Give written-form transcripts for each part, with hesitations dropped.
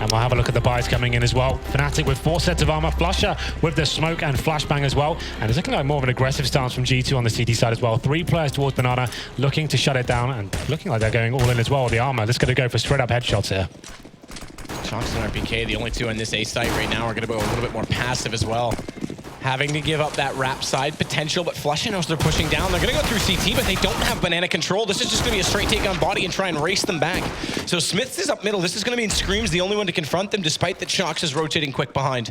And we'll have a look at the buys coming in as well. Fnatic with 4 sets of armor, Flusher with the smoke and flashbang as well. And it's looking like more of an aggressive stance from G2 on the CT side as well. 3 players towards Banana, looking to shut it down and looking like they're going all in as well with the armor. Just going to go for straight up headshots here. Shox and RPK, the only two on this A site right now, are going to go a little bit more passive as well. Having to give up that wrap side potential, but Flusha knows they're pushing down. They're going to go through CT, but they don't have Banana control. This is just going to be a straight take on body and try and race them back. So Smiths is up middle. This is going to mean Scream's the only one to confront them, despite that Shox is rotating quick behind.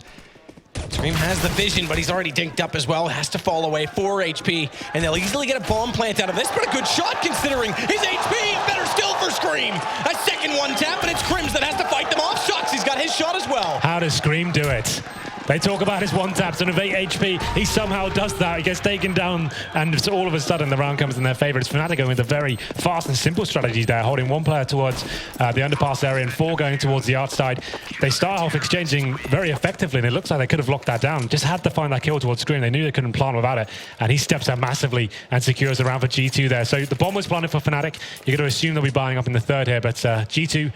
Scream has the vision, but he's already dinked up as well. Has to fall away, 4 HP, and they'll easily get a bomb plant out of this, but a good shot considering his HP. Better still for Scream. A second one tap, and it's Crims that has to fight them off. Shox, he's got his shot as well. How does Scream do it? They talk about his one taps and of 8 HP. He somehow does that. He gets taken down, and so all of a sudden the round comes in their favor. It's Fnatic going with a very fast and simple strategies there, holding 1 player towards the underpass area and 4 going towards the outside. They start off exchanging very effectively, and it looks like they could have locked that down. Just had to find that kill towards Screen. They knew they couldn't plant without it, and he steps out massively and secures the round for G2 there. So the bomb was planted for Fnatic. You're going to assume they'll be buying up in the third here, but G2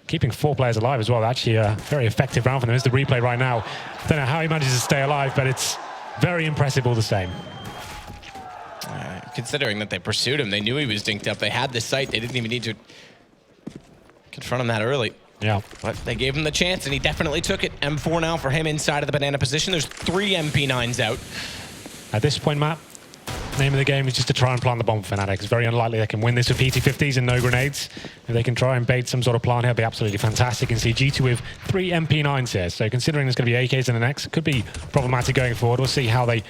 keeping 4 players alive as well. Actually a very effective round for them. There's the replay right now. Don't know how he manages to stay alive, but it's very impressive all the same. Considering that they pursued him, they knew he was dinked up. They had the sight. They didn't even need to confront him that early. Yeah. But they gave him the chance, and he definitely took it. M4 now for him inside of the banana position. There's 3 MP9s out. At this point, Matt, name of the game is just to try and plant the bomb for Fnatic. It's very unlikely they can win this with PT50s and no grenades. If they can try and bait some sort of plant here, it'd be absolutely fantastic. And see G2 with 3 MP9s here. So considering there's going to be AKs in the next, could be problematic going forward. We'll see how they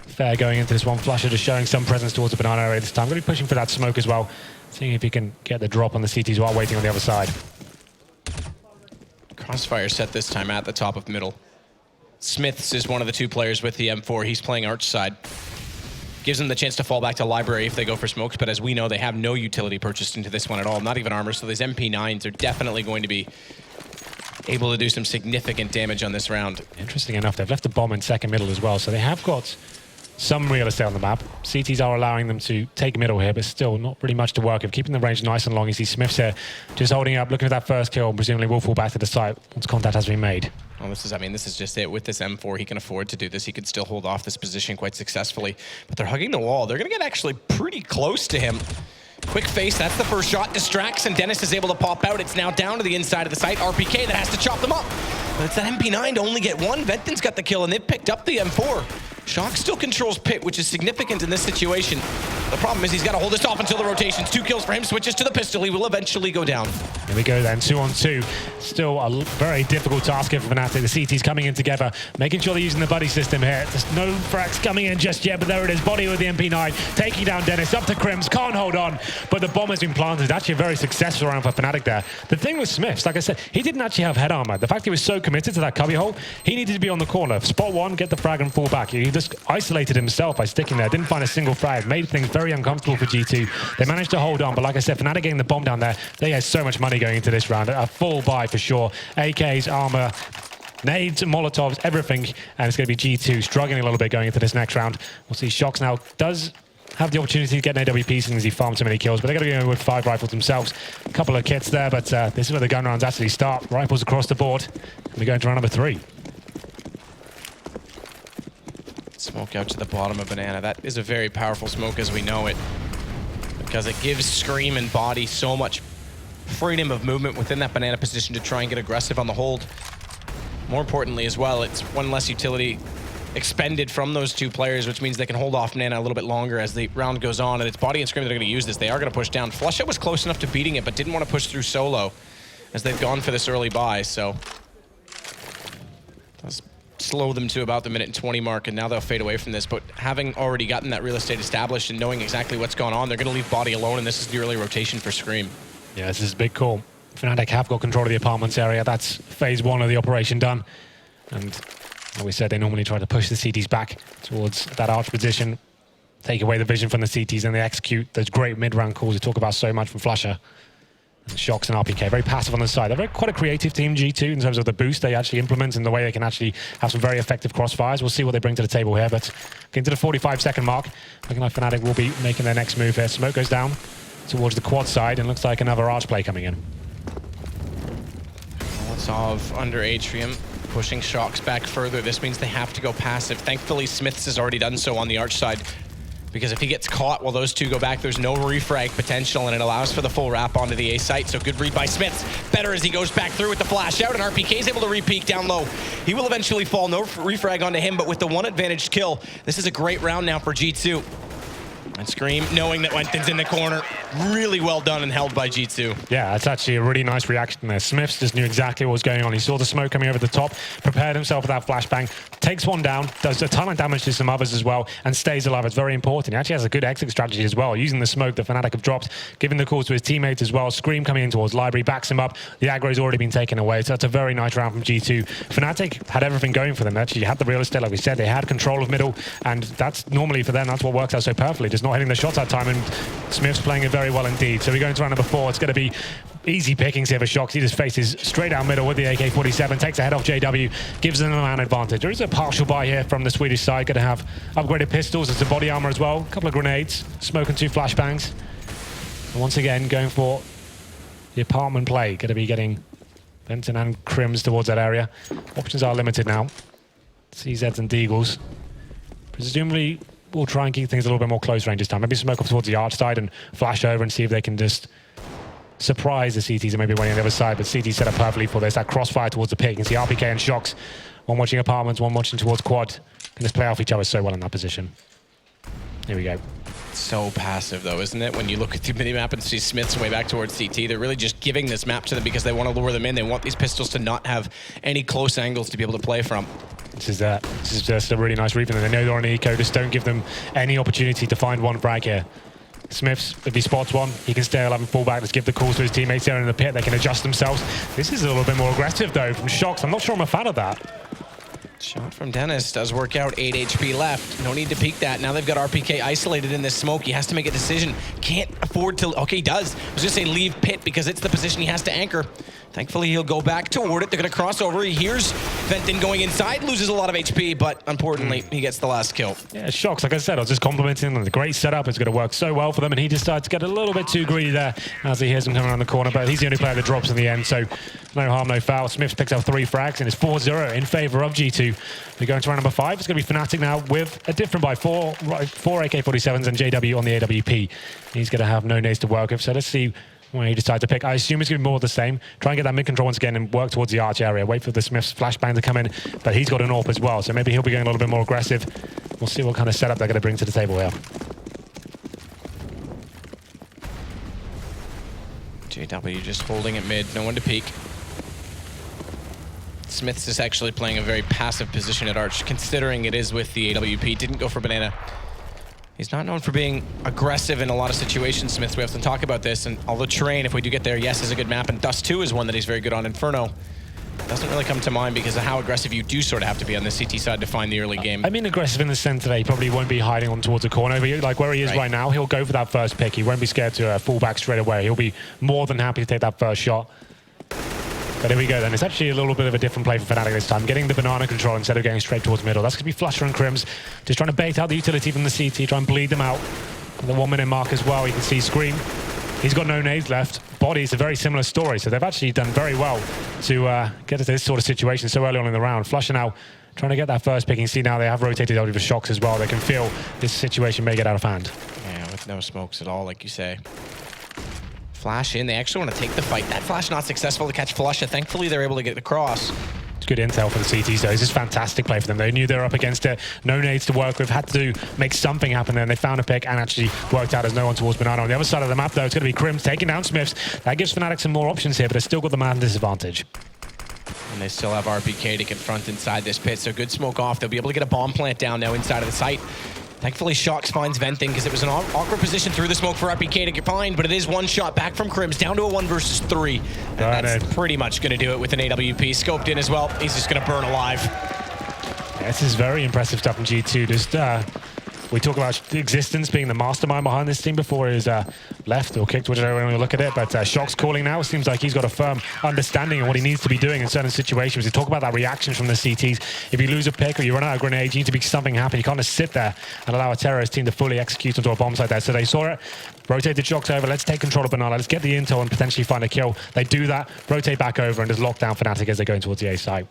fare going into this one. Flusher just showing some presence towards the banana area this time. Going to be pushing for that smoke as well. Seeing if he can get the drop on the CTs while waiting on the other side. Crossfire set this time at the top of middle. Smiths is one of the 2 players with the M4. He's playing Arch side. Gives them the chance to fall back to library if they go for smokes, but as we know, they have no utility purchased into this one at all, not even armor, so these MP9s are definitely going to be able to do some significant damage on this round. Interesting enough, they've left the bomb in second middle as well, so they have got some real estate on the map. CTs are allowing them to take middle here, but still not really much to work with. Keeping the range nice and long. You see Smiths here just holding up, looking at that first kill, presumably will fall back to the site once contact has been made. Well, this is just it. With this M4, he can afford to do this. He could still hold off this position quite successfully. But they're hugging the wall. They're going to get actually pretty close to him. Quick face, that's the first shot. Distracts, and Dennis is able to pop out. It's now down to the inside of the site. RPK that has to chop them up. But it's that MP9 to only get 1. Venton's got the kill, and they've picked up the M4. Shox still controls pit, which is significant in this situation. The problem is he's got to hold this off until the rotations. 2 kills for him, switches to the pistol. He will eventually go down. Here we go then, 2 on 2. Still a very difficult task here for Fnatic. The CT's coming in together, making sure they're using the buddy system here. There's no frags coming in just yet, but there it is. Body with the MP9, taking down Dennis, up to Crims, can't hold on, but the bomb has been planted. Actually a very successful round for Fnatic there. The thing with Smiths, like I said, he didn't actually have head armor. The fact he was so committed to that cubby hole, he needed to be on the corner. Spot 1, get the frag and fall back. He just isolated himself by sticking there, didn't find a single frag, made things very uncomfortable for G2. They managed to hold on, but like I said, Fnatic getting the bomb down there, they had so much money going into this round. A full buy for sure. AKs, armor, nades, Molotovs, everything, and it's going to be G2 struggling a little bit going into this next round. We'll see Shox now does have the opportunity to get an AWP since he farmed so many kills, but they're going to go with 5 rifles themselves. A couple of kits there, but this is where the gun rounds actually start. Rifles across the board, and we go into round number 3. Smoke out to the bottom of banana. That is a very powerful smoke as we know it, because it gives Scream and Body so much freedom of movement within that banana position to try and get aggressive on the hold. More importantly as well, it's 1 less utility expended from those 2 players, which means they can hold off banana a little bit longer as the round goes on, and it's Body and Scream that are going to use this. They are going to push down. Flusha was close enough to beating it, but didn't want to push through solo as they've gone for this early buy, so does slow them to about the minute and 20 mark, and now they'll fade away from this. But having already gotten that real estate established and knowing exactly what's going on, they're going to leave Body alone, and this is the early rotation for Scream. Yeah, this is a big call. Fnatic have got control of the apartments area. That's phase 1 of the operation done. And like we said, they normally try to push the CTs back towards that arch position, take away the vision from the CTs, and they execute those great mid-round calls we talk about so much from Flusher. Shox and RPK, very passive on the side. They're quite a creative team, G2, in terms of the boost they actually implement and the way they can actually have some very effective crossfires. We'll see what they bring to the table here, but getting to the 45-second mark, looking like Fnatic will be making their next move here. Smoke goes down towards the quad side, and looks like another arch play coming in. Sov under Atrium, pushing Shocks back further. This means they have to go passive. Thankfully, Smiths has already done so on the Arch side, because if he gets caught while those two go back, there's no refrag potential, and it allows for the full wrap onto the A site. So good read by Smiths. Better as he goes back through with the flash out, and RPK is able to re-peek down low. He will eventually fall. No refrag onto him, but with the one advantaged kill, this is a great round now for G2. And Scream, knowing that Wenton's in the corner, really well done and held by G2. Yeah, it's actually a really nice reaction there. Smiths just knew exactly what was going on. He saw the smoke coming over the top, prepared himself for that flashbang, takes one down, does a ton of damage to some others as well, and stays alive. It's very important. He actually has a good exit strategy as well, using the smoke that Fnatic have dropped, giving the calls to his teammates as well. Scream coming in towards Library, backs him up. The aggro's already been taken away, so that's a very nice round from G2. Fnatic had everything going for them. They actually had the real estate, like we said. They had control of middle, and that's normally for them, that's what works out so perfectly, just not hitting the shots at time, and Smith's playing it very well indeed. So we go into round number 4. It's going to be easy pickings here for Shocks. He just faces straight down middle with the AK-47, takes a head off JW, gives them a man advantage. There is a partial buy here from the Swedish side. Going to have upgraded pistols. It's a body armor as well. A couple of grenades, smoke and 2 flashbangs. And once again, going for the apartment play. Going to be getting Benton and Crims towards that area. Options are limited now. CZs and Deagles. Presumably, we'll try and keep things a little bit more close range this time. Maybe smoke up towards the Arch side and flash over and see if they can just surprise the CTs and maybe one on the other side. But CT set up perfectly for this. That crossfire towards the pick. You can see RPK and Shocks. One watching apartments, one watching towards quad. Can just play off each other so well in that position. Here we go. So passive though, isn't it? When you look at the mini-map and see Smith's way back towards CT, they're really just giving this map to them because they want to lure them in. They want these pistols to not have any close angles to be able to play from. This is just a really nice read from them. They know they're on eco, just don't give them any opportunity to find one frag here. Smiths, if he spots one, he can stay alive and fall back. Let's give the calls to his teammates there in the pit. They can adjust themselves. This is a little bit more aggressive though from Shocks. I'm not sure I'm a fan of that. Shot from Dennis does work out. 8 HP left. No need to peek that. Now they've got RPK isolated in this smoke. He has to make a decision. Can't afford to... Okay, he does. I was going to say leave pit because it's the position he has to anchor. Thankfully, he'll go back toward it. They're going to cross over. He hears Venton going inside, loses a lot of HP, but importantly, he gets the last kill. Yeah, Shocks, like I said, I was just complimenting him on the great setup. It's going to work so well for them, and he decides to get a little bit too greedy there as he hears him coming around the corner, but he's the only player that drops in the end, so no harm, no foul. Smiths picks up 3 frags, and it's 4-0 in favor of G2. We go into round number 5. It's going to be Fnatic now with a different buy. 4 AK-47s and JW on the AWP. He's going to have no nades to work with, so let's see when he decides to pick. I assume it's going to be more of the same. Try and get that mid-control once again and work towards the Arch area. Wait for the Smith's flashbang to come in, but he's got an AWP as well, so maybe he'll be going a little bit more aggressive. We'll see what kind of setup they're going to bring to the table here. JW just holding it mid, no one to peek. Smiths is actually playing a very passive position at Arch, considering it is with the AWP. Didn't go for Banana. He's not known for being aggressive in a lot of situations, Smiths. We have to talk about this. And although Terrain, if we do get there, yes, is a good map. And Dust 2 is one that he's very good on. Inferno doesn't really come to mind because of how aggressive you do sort of have to be on the CT side to find the early game. I mean aggressive in the sense that he probably won't be hiding on towards a corner. Like where he is right now, he'll go for that first pick. He won't be scared to fall back straight away. He'll be more than happy to take that first shot. But here we go then. It's actually a little bit of a different play for Fnatic this time. Getting the banana control instead of going straight towards middle. That's going to be Flusher and Crims. Just trying to bait out the utility from the CT, try and bleed them out. And the 1 minute mark as well. You can see Scream. He's got no nades left. Body's a very similar story. So they've actually done very well to get to this sort of situation so early on in the round. Flusher now trying to get that first pick. You can see now they have rotated over Shocks as well. They can feel this situation may get out of hand. Yeah, with no smokes at all, like you say. Flash in. They actually want to take the fight. That flash not successful to catch Flusher. Thankfully, they're able to get across. It's good intel for the CTs though. This is fantastic play for them. They knew they were up against it. No nades to work with. Had to make something happen there. And they found a pick and actually worked out as no one towards Banana. On the other side of the map though, it's going to be Crims taking down Smiths. That gives Fnatic some more options here, but they've still got the man disadvantage. And they still have RPK to confront inside this pit. So good smoke off. They'll be able to get a bomb plant down now inside of the site. Thankfully, Shocks finds Venting because it was an awkward position through the smoke for RPK to find, but it is one shot back from Crims, down to a 1 versus 3. And that's pretty much going to do it with an AWP. Scoped in as well. He's just going to burn alive. Yeah, this is very impressive stuff from G2. Just We talk about Existence being the mastermind behind this team before he was left or kicked, whichever way you look at it. But Shock's calling now. It seems like he's got a firm understanding of what he needs to be doing in certain situations. We talk about that reaction from the CTs. If you lose a pick or you run out of grenades, you need to be something happen. You can't just sit there and allow a terrorist team to fully execute onto a bomb site there. So they saw it, rotated Shock's over. Let's take control of Banana. Let's get the intel and potentially find a kill. They do that, rotate back over, and just lock down Fnatic as they're going towards the A site.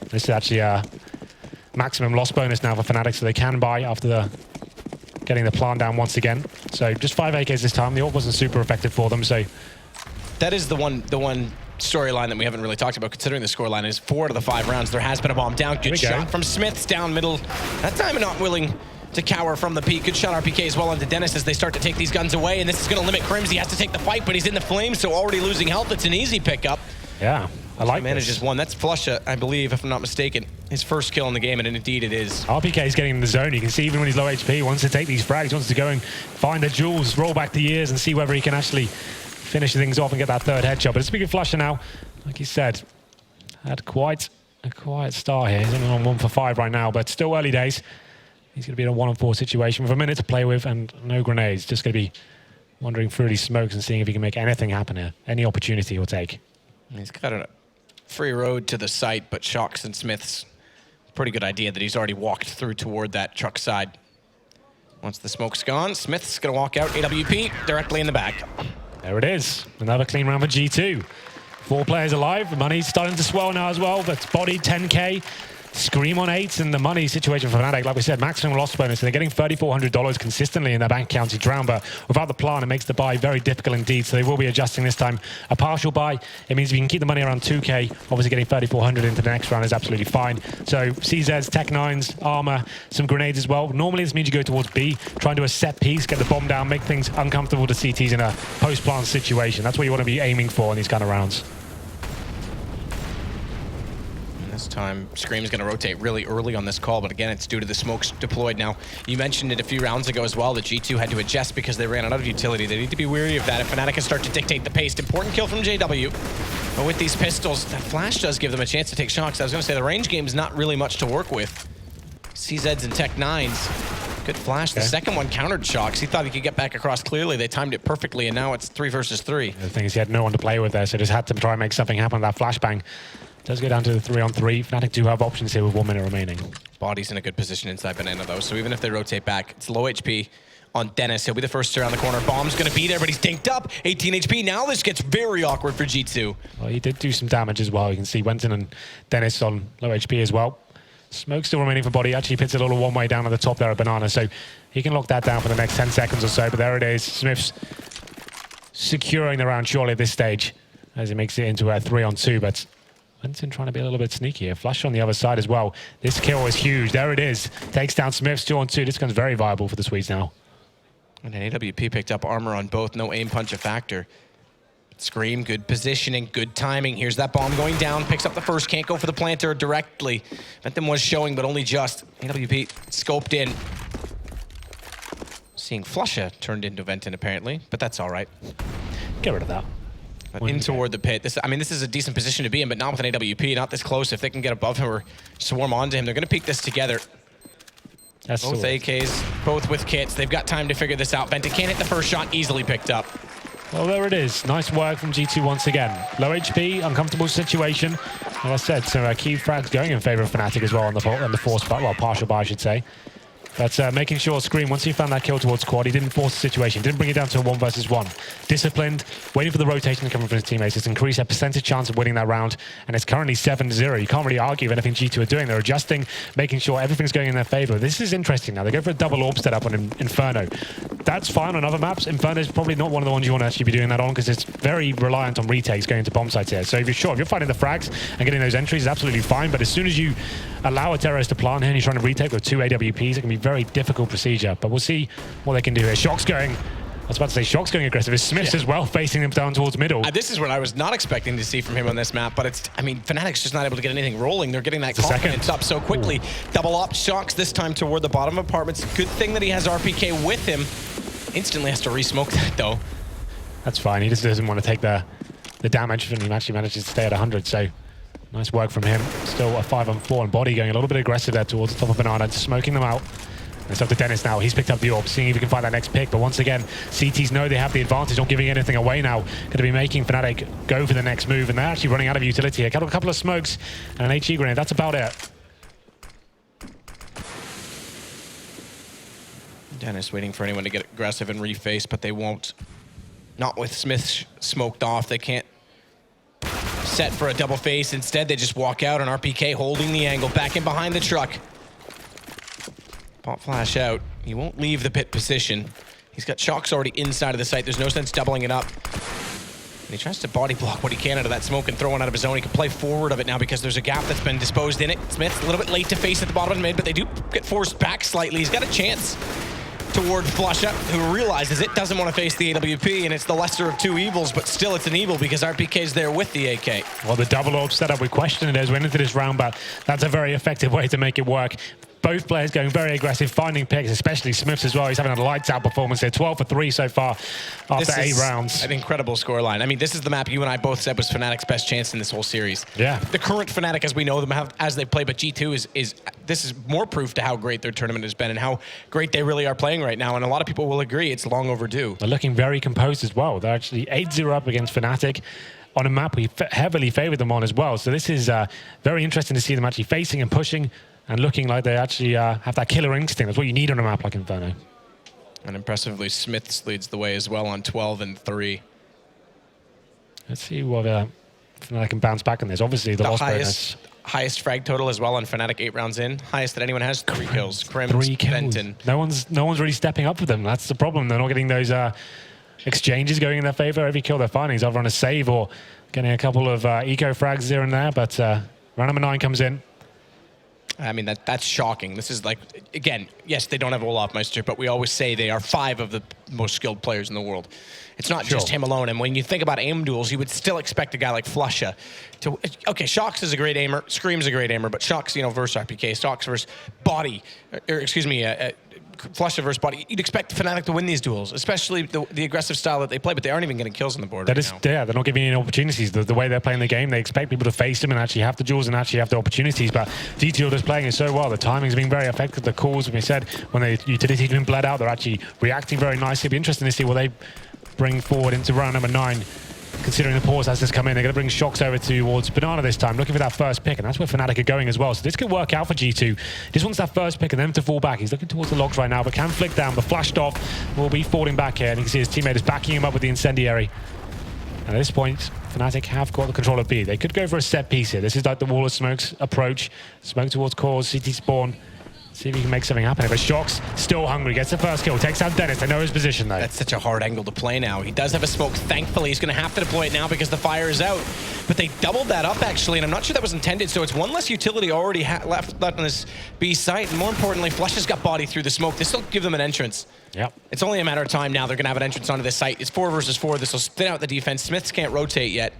This is actually a maximum loss bonus now for Fnatic, so they can buy after getting the plant down once again. So just 5 AKs this time. The ult wasn't super effective for them, so that is the one storyline that we haven't really talked about, considering the scoreline is 4 out of the 5 rounds. There has been a bomb down. Good shot from Smiths down middle. That time not willing to cower from the peak. Good shot RPK as well onto Dennis as they start to take these guns away, and this is going to limit Crims. He has to take the fight, but he's in the flames, so already losing health. It's an easy pickup. Yeah, I like manages this. one. That's Flusha, I believe, if I'm not mistaken. His first kill in the game, and indeed it is. RPK is getting in the zone. You can see even when he's low HP, he wants to take these frags, he wants to go and find the jewels, roll back the years, and see whether he can actually finish things off and get that third headshot. But it's a big Flusha now, like he said, had quite a quiet start here. He's only on 1 for 5 right now, but still early days. He's going to be in a 1 on 4 situation with a minute to play with and no grenades. Just going to be wandering through these smokes and seeing if he can make anything happen here. Any opportunity he'll take. He's got a free road to the site, but Shocks and Smith's pretty good idea that he's already walked through toward that truck side. Once the smoke's gone, Smith's going to walk out AWP directly in the back. There it is. Another clean round for G2. 4 players alive. The money's starting to swell now as well. That's body 10K. Scream on 8s, and the money situation for Fnatic, like we said, maximum loss bonus, and they're getting $3,400 consistently in their bank account to drown, but without the plan, it makes the buy very difficult indeed, so they will be adjusting this time. A partial buy, it means if you can keep the money around 2K, obviously getting $3,400 into the next round is absolutely fine. So CZs, Tech 9s, armor, some grenades as well. Normally this means you go towards B, try and do a set piece, get the bomb down, make things uncomfortable to CTs in a post-plant situation. That's what you want to be aiming for in these kind of rounds. This time, Scream's going to rotate really early on this call, but again, it's due to the smokes deployed. Now, you mentioned it a few rounds ago as well that G2 had to adjust because they ran out of utility. They need to be wary of that if Fnatic can start to dictate the pace. Important kill from JW. But with these pistols, that flash does give them a chance to take Shocks. I was going to say, the range game is not really much to work with. CZs and Tech 9s. Good flash. The second one countered Shocks. He thought he could get back across clearly. They timed it perfectly, and now it's 3 versus 3. The thing is, he had no one to play with there, so just had to try and make something happen with that flashbang. Does go down to the 3-on-3. Fnatic do have options here with 1 minute remaining. Body's in a good position inside Banana, though, so even if they rotate back, it's low HP on Dennis. He'll be the first to around the corner. Bomb's going to be there, but he's dinked up. 18 HP. Now this gets very awkward for G2. Well, he did do some damage as well. You can see Wenton and Dennis on low HP as well. Smoke still remaining for Body. Actually pits a little one-way down on the top there at Banana, so he can lock that down for the next 10 seconds or so. But there it is. Smith's securing the round surely at this stage as he makes it into a 3-on-2, but Wenton trying to be a little bit sneaky here. Flush on the other side as well. This kill is huge. There it is. Takes down Smiths 2-on-2. This gun's very viable for the Swedes now. And an AWP picked up armor on both. No aim punch a factor. Scream, good positioning, good timing. Here's that bomb going down. Picks up the first. Can't go for the planter directly. Venton was showing, but only just. AWP scoped in. Seeing Flusha turned into Venton apparently, but that's all right. Get rid of that. But in toward the pit. This is a decent position to be in, but not with an AWP, not this close. If they can get above him or swarm onto him, they're going to peek this together. That's both AKs, both with kits. They've got time to figure this out. Venton can't hit the first shot, easily picked up. Well, there it is. Nice work from G2 once again. Low HP, uncomfortable situation. Like I said, some key frags going in favor of Fnatic as well on the force buy, well, partial buy, I should say. But making sure Scream, once he found that kill towards quad, he didn't force the situation, didn't bring it down to a 1 versus 1. Disciplined, waiting for the rotation to come from his teammates. It's increased their percentage chance of winning that round, and it's currently 7-0. You can't really argue with anything G2 are doing. They're adjusting, making sure everything's going in their favor. This is interesting now. They go for a double orb setup on Inferno. That's fine on other maps. Inferno is probably not one of the ones you want to actually be doing that on because it's very reliant on retakes going into bomb sites here. So if you're fighting the frags and getting those entries, it's absolutely fine. But as soon as you allow a terrorist to plant here and you're trying to retake with 2 AWPs, it can be very difficult procedure. But we'll see what they can do here. Shock's going... I was about to say Shock's going aggressive. It's Smiths as well, facing them down towards middle. This is what I was not expecting to see from him on this map, but it's, Fnatic's just not able to get anything rolling. They're getting that confidence up so quickly. Ooh. Double up, Shock's this time toward the bottom of apartments. Good thing that he has RPK with him. Instantly has to re-smoke that though. That's fine. He just doesn't want to take the damage, and he actually manages to stay at 100, so nice work from him. Still a 5-on-4, and Body going a little bit aggressive there towards the top of Banana, just smoking them out. It's up to Dennis now. He's picked up the orb, seeing if he can find that next pick. But once again, CTs know they have the advantage, not giving anything away now. Going to be making Fnatic go for the next move, and they're actually running out of utility. A couple of smokes and an HE grenade. That's about it. Dennis waiting for anyone to get aggressive and reface, but they won't. Not with Smith smoked off. They can't set for a double face. Instead, they just walk out, and RPK holding the angle back in behind the truck. Pop flash out. He won't leave the pit position. He's got Shock's already inside of the site. There's no sense doubling it up. And he tries to body block what he can out of that smoke and throw one out of his zone. He can play forward of it now because there's a gap that's been disposed in it. Smith's a little bit late to face at the bottom of the mid, but they do get forced back slightly. He's got a chance toward Flusha, who realizes it doesn't want to face the AWP, and it's the lesser of two evils, but still it's an evil because RPK's there with the AK. Well, the double orb setup, we questioned it as we went into this round, but that's a very effective way to make it work. Both players going very aggressive, finding picks, especially Smiths as well. He's having a lights-out performance here. 12 for 3 so far after 8 rounds. An incredible scoreline. I mean, this is the map you and I both said was Fnatic's best chance in this whole series. Yeah. The current Fnatic, as we know them, as they play, but G2 this is more proof to how great their tournament has been and how great they really are playing right now. And a lot of people will agree it's long overdue. They're looking very composed as well. They're actually 8-0 up against Fnatic on a map we heavily favored them on as well. So this is very interesting to see them actually facing and pushing and looking like they actually have that killer instinct. That's what you need on a map like Inferno. And impressively, Smiths leads the way as well on 12 and 3. Let's see what Fnatic can bounce back on this. Obviously, the loss bonus. Highest frag total as well on Fnatic 8 rounds in. Highest that anyone has, 3 kills. Crims, 3 kills. Benton. No one's really stepping up for them. That's the problem. They're not getting those exchanges going in their favor. Every kill they're finding is either on a save or getting a couple of eco frags here and there. But round number 9 comes in. I mean, that's shocking. This is like, again, yes, they don't have Olaf Meister, but we always say they are 5 of the most skilled players in the world. It's not just him alone. And when you think about aim duels, you would still expect a guy like Flusha to... Okay, Shox is a great aimer. Scream's a great aimer, but Shox, you know, versus RPK. Shox versus Body, or excuse me, Flusha versus Body. You'd expect Fnatic to win these duels, especially the aggressive style that they play, but they aren't even getting kills on the board right now. Yeah, they're not giving any opportunities. The way they're playing the game, they expect people to face them and actually have the duels and actually have the opportunities, but G2 are just playing it so well. The timing's been very effective. The calls, as we said, when the utility's been bled out, they're actually reacting very nicely. It'll be interesting to see what they bring forward into round number 9. Considering the pause has just come in, they're going to bring Shox over towards Banana this time, looking for that first pick, and that's where Fnatic are going as well. So this could work out for G2. Just wants that first pick and them to fall back. He's looking towards the logs right now, but can flick down. The flashed off will be falling back here, and you can see his teammate is backing him up with the incendiary. And at this point, Fnatic have got the control of B. They could go for a set piece here. This is like the wall of smokes approach. Smoke towards cores, CT spawn. See if he can make something happen. But Shox still hungry, gets the first kill, takes out Dennis. They know his position though. That's such a hard angle to play now. He does have a smoke. Thankfully, he's going to have to deploy it now because the fire is out. But they doubled that up actually, and I'm not sure that was intended. So it's one less utility already left on this B site. And more importantly, Flush has got body through the smoke. This will give them an entrance. Yep. It's only a matter of time now. They're going to have an entrance onto this site. It's 4 versus 4. This will thin out the defense. Smiths can't rotate yet.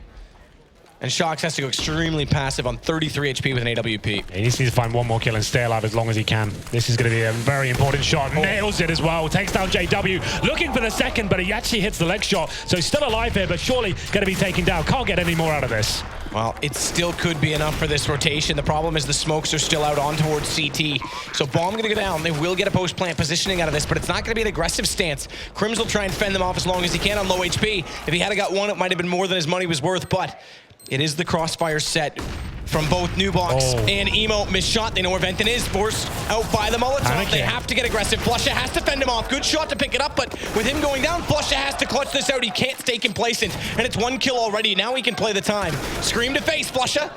And Shox has to go extremely passive on 33 HP with an AWP. He needs to find one more kill and stay alive as long as he can. This is going to be a very important shot. Nails it as well. Takes down JW. Looking for the second, but he actually hits the leg shot. So he's still alive here, but surely going to be taken down. Can't get any more out of this. Well, it still could be enough for this rotation. The problem is the smokes are still out on towards CT. So bomb going to go down. They will get a post-plant positioning out of this, but it's not going to be an aggressive stance. Crims will try and fend them off as long as he can on low HP. If he had got one, it might have been more than his money was worth, but it is the crossfire set from both Nubox and Emo. Missed shot. They know where Venton is. Forced out by the Molotov. They have to get aggressive. Flusha has to fend him off. Good shot to pick it up, but with him going down, Flusha has to clutch this out. He can't stay complacent, and it's 1 kill already. Now he can play the time. Scream to face, Flusha.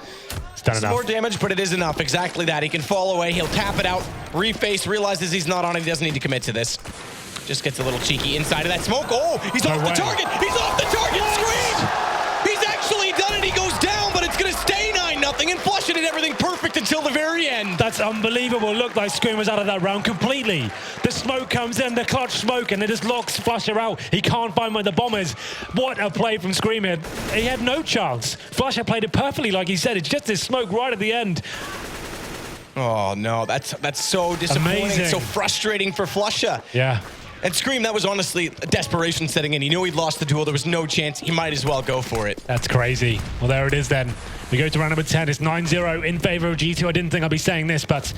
It's done enough. More damage, but it is enough. Exactly that. He can fall away. He'll tap it out. Reface. Realizes he's not on it. He doesn't need to commit to this. Just gets a little cheeky inside of that smoke. Oh, he's off the target. He's off the target. Scream! He's actually done it. He goes down, but it's going to stay 9-0, and Flusha did everything perfect until the very end. That's unbelievable. Looked like Scream was out of that round completely. The smoke comes in, the clutch smoke, and it just locks Flusha out. He can't find where the bomb is. What a play from Scream here. He had no chance. Flusha played it perfectly, like he said. It's just this smoke right at the end. Oh, no. That's so disappointing. Amazing. So frustrating for Flusha. Yeah. And Scream, that was honestly a desperation setting in. He knew he'd lost the duel. There was no chance. He might as well go for it. That's crazy. Well, there it is then. We go to round number 10. It's 9-0 in favor of G2. I didn't think I'd be saying this, but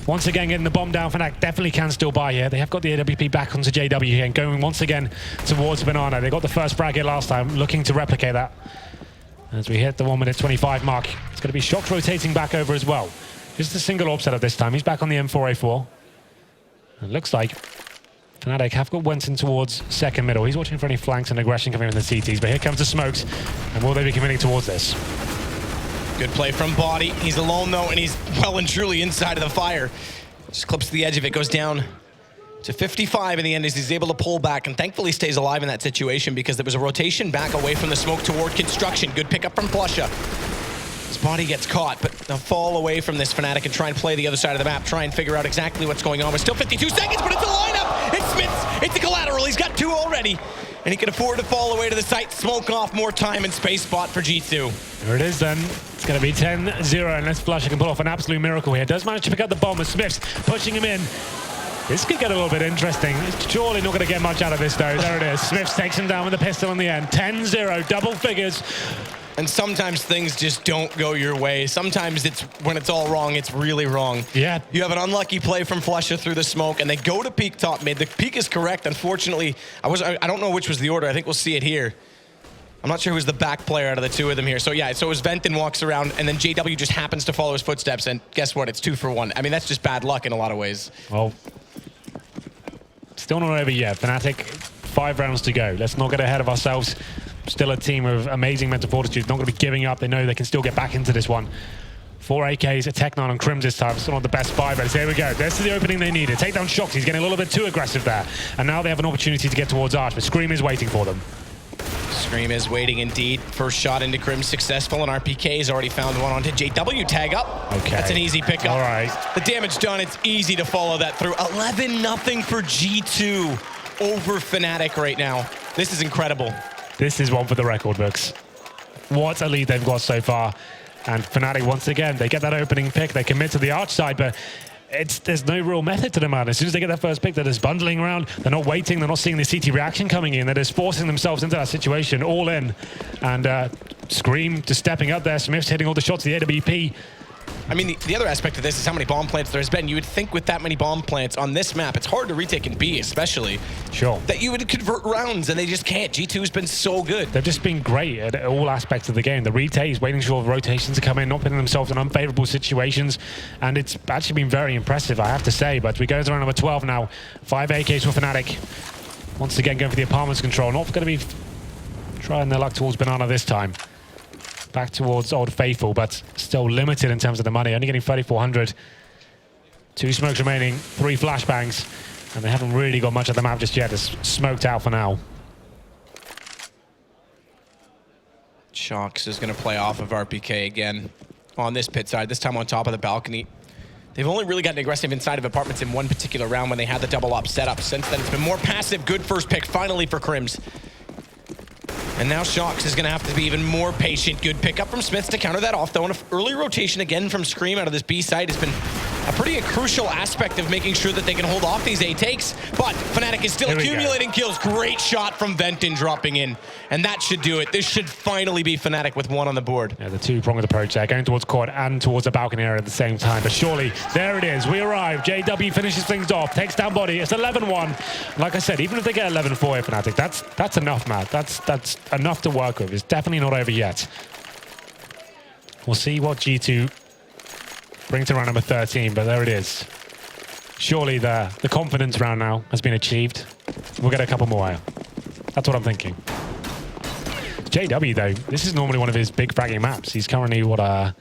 once again, getting the bomb down, Fnatic definitely can still buy here. They have got the AWP back onto JW here and going once again towards Banana. They got the first bracket last time, looking to replicate that. As we hit the 1 minute 25 mark, it's going to be Shock rotating back over as well. Just a single orb setup this time. He's back on the M4A4. It looks like Fnatic have got Wenton towards second middle. He's watching for any flanks and aggression coming from the CTs, but here comes the smokes. And will they be committing towards this? Good play from Body. He's alone though, and he's well and truly inside of the fire. Just clips to the edge of it, goes down to 55 in the end as he's able to pull back, and thankfully stays alive in that situation because there was a rotation back away from the smoke toward construction. Good pickup from Flusha. His Body gets caught, but they'll fall away from this Fnatic and try and play the other side of the map, try and figure out exactly what's going on. But still 52 seconds, but it's a lineup! It's Smith's! It's a collateral! He's got 2 already! And he can afford to fall away to the site, smoke off more time and space spot for G2. There it is then. It's going to be 10-0 unless Flusha can pull off an absolute miracle here. Does manage to pick up the bomb as Smith's pushing him in. This could get a little bit interesting. Surely not going to get much out of this though. There it is. Smith's takes him down with the pistol in the end. 10-0, double figures. And sometimes things just don't go your way. Sometimes it's when it's all wrong, it's really wrong. Yeah. You have an unlucky play from Flusha through the smoke, and they go to peek top mid. The peek is correct. Unfortunately, I don't know which was the order. I think we'll see it here. I'm not sure who's the back player out of the two of them here. So yeah, so as Venton walks around, and then JW just happens to follow his footsteps, and guess what? It's 2 for 1. I mean, that's just bad luck in a lot of ways. Well, still not over yet. Fnatic, 5 rounds to go. Let's not get ahead of ourselves. Still a team of amazing mental fortitude. Not going to be giving up. They know they can still get back into this one. 4 AKs, a Tech 9 on Crims this time. Still not the best buy, but here we go. This is the opening they needed. Take down Shocks. He's getting a little bit too aggressive there. And now they have an opportunity to get towards Arch, but Scream is waiting for them. Scream is waiting indeed. First shot into Crims successful, and RPK's already found one onto JW. Tag up. Okay. That's an easy pickup. All right. The damage done, it's easy to follow that through. 11-0 for G2 over Fnatic right now. This is incredible. This is one for the record books. What a lead they've got so far. And Fnatic, once again, they get that opening pick. They commit to the Arch side, but there's no real method to them, man. As soon as they get that first pick, they're just bundling around. They're not waiting. They're not seeing the CT reaction coming in. They're just forcing themselves into that situation, all in. And Scream just stepping up there. Smith's hitting all the shots, the AWP. I mean, the other aspect of this is how many bomb plants there's been. You would think with that many bomb plants on this map, it's hard to retake in B, especially. Sure. That you would convert rounds, and they just can't. G2's been so good. They've just been great at all aspects of the game. The retakes, waiting for rotations to come in, not putting themselves in unfavorable situations. And it's actually been very impressive, I have to say. But we go to round number 12 now. 5 AKs for Fnatic. Once again, going for the apartments control. Not going to be trying their luck towards Banana this time. Back towards Old Faithful, but still limited in terms of the money. Only getting 3,400. 2 smokes remaining, 3 flashbangs. And they haven't really got much of the map just yet. It's smoked out for now. Shocks is going to play off of RPK again on this pit side, this time on top of the balcony. They've only really gotten aggressive inside of apartments in one particular round when they had the double op setup. Since then, it's been more passive. Good first pick, finally, for Crims. And now Shocks is going to have to be even more patient. Good pickup from Smiths to counter that off, though. And an early rotation again from Scream out of this B site has been a pretty crucial aspect of making sure that they can hold off these A takes. But Fnatic is still accumulating kills. Great shot from Venton dropping in. And that should do it. This should finally be Fnatic with 1 on the board. Yeah, the 2-pronged approach there, going towards court and towards the balcony area at the same time. But surely, there it is. We arrive. JW finishes things off, takes down Body. It's 11-1. Like I said, even if they get 11-4 here, Fnatic, that's enough, Matt. That's enough to work with. It's definitely not over yet. We'll see what G2 bring to round number 13, but there it is. Surely the confidence round now has been achieved. We'll get a couple more. That's what I'm thinking. JW, though, this is normally one of his big fragging maps. He's currently, what,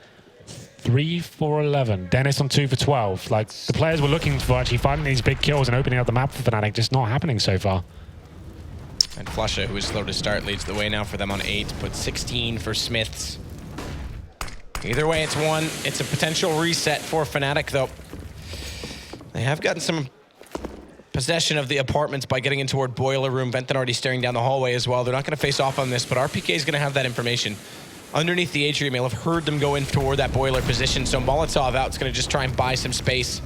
3 for 11. Dennis on 2 for 12. Like, the players were looking for actually finding these big kills and opening up the map for Fnatic, just not happening so far. And Flusha, who is slow to start, leads the way now for them on 8. Put 16 for Smiths. Either way, it's 1. It's a potential reset for Fnatic, though. They have gotten some possession of the apartments by getting in toward Boiler Room. Venton already staring down the hallway as well. They're not going to face off on this, but RPK is going to have that information. Underneath the atrium, he'll have heard them go in toward that Boiler position, so Molotov out is going to just try and buy some space.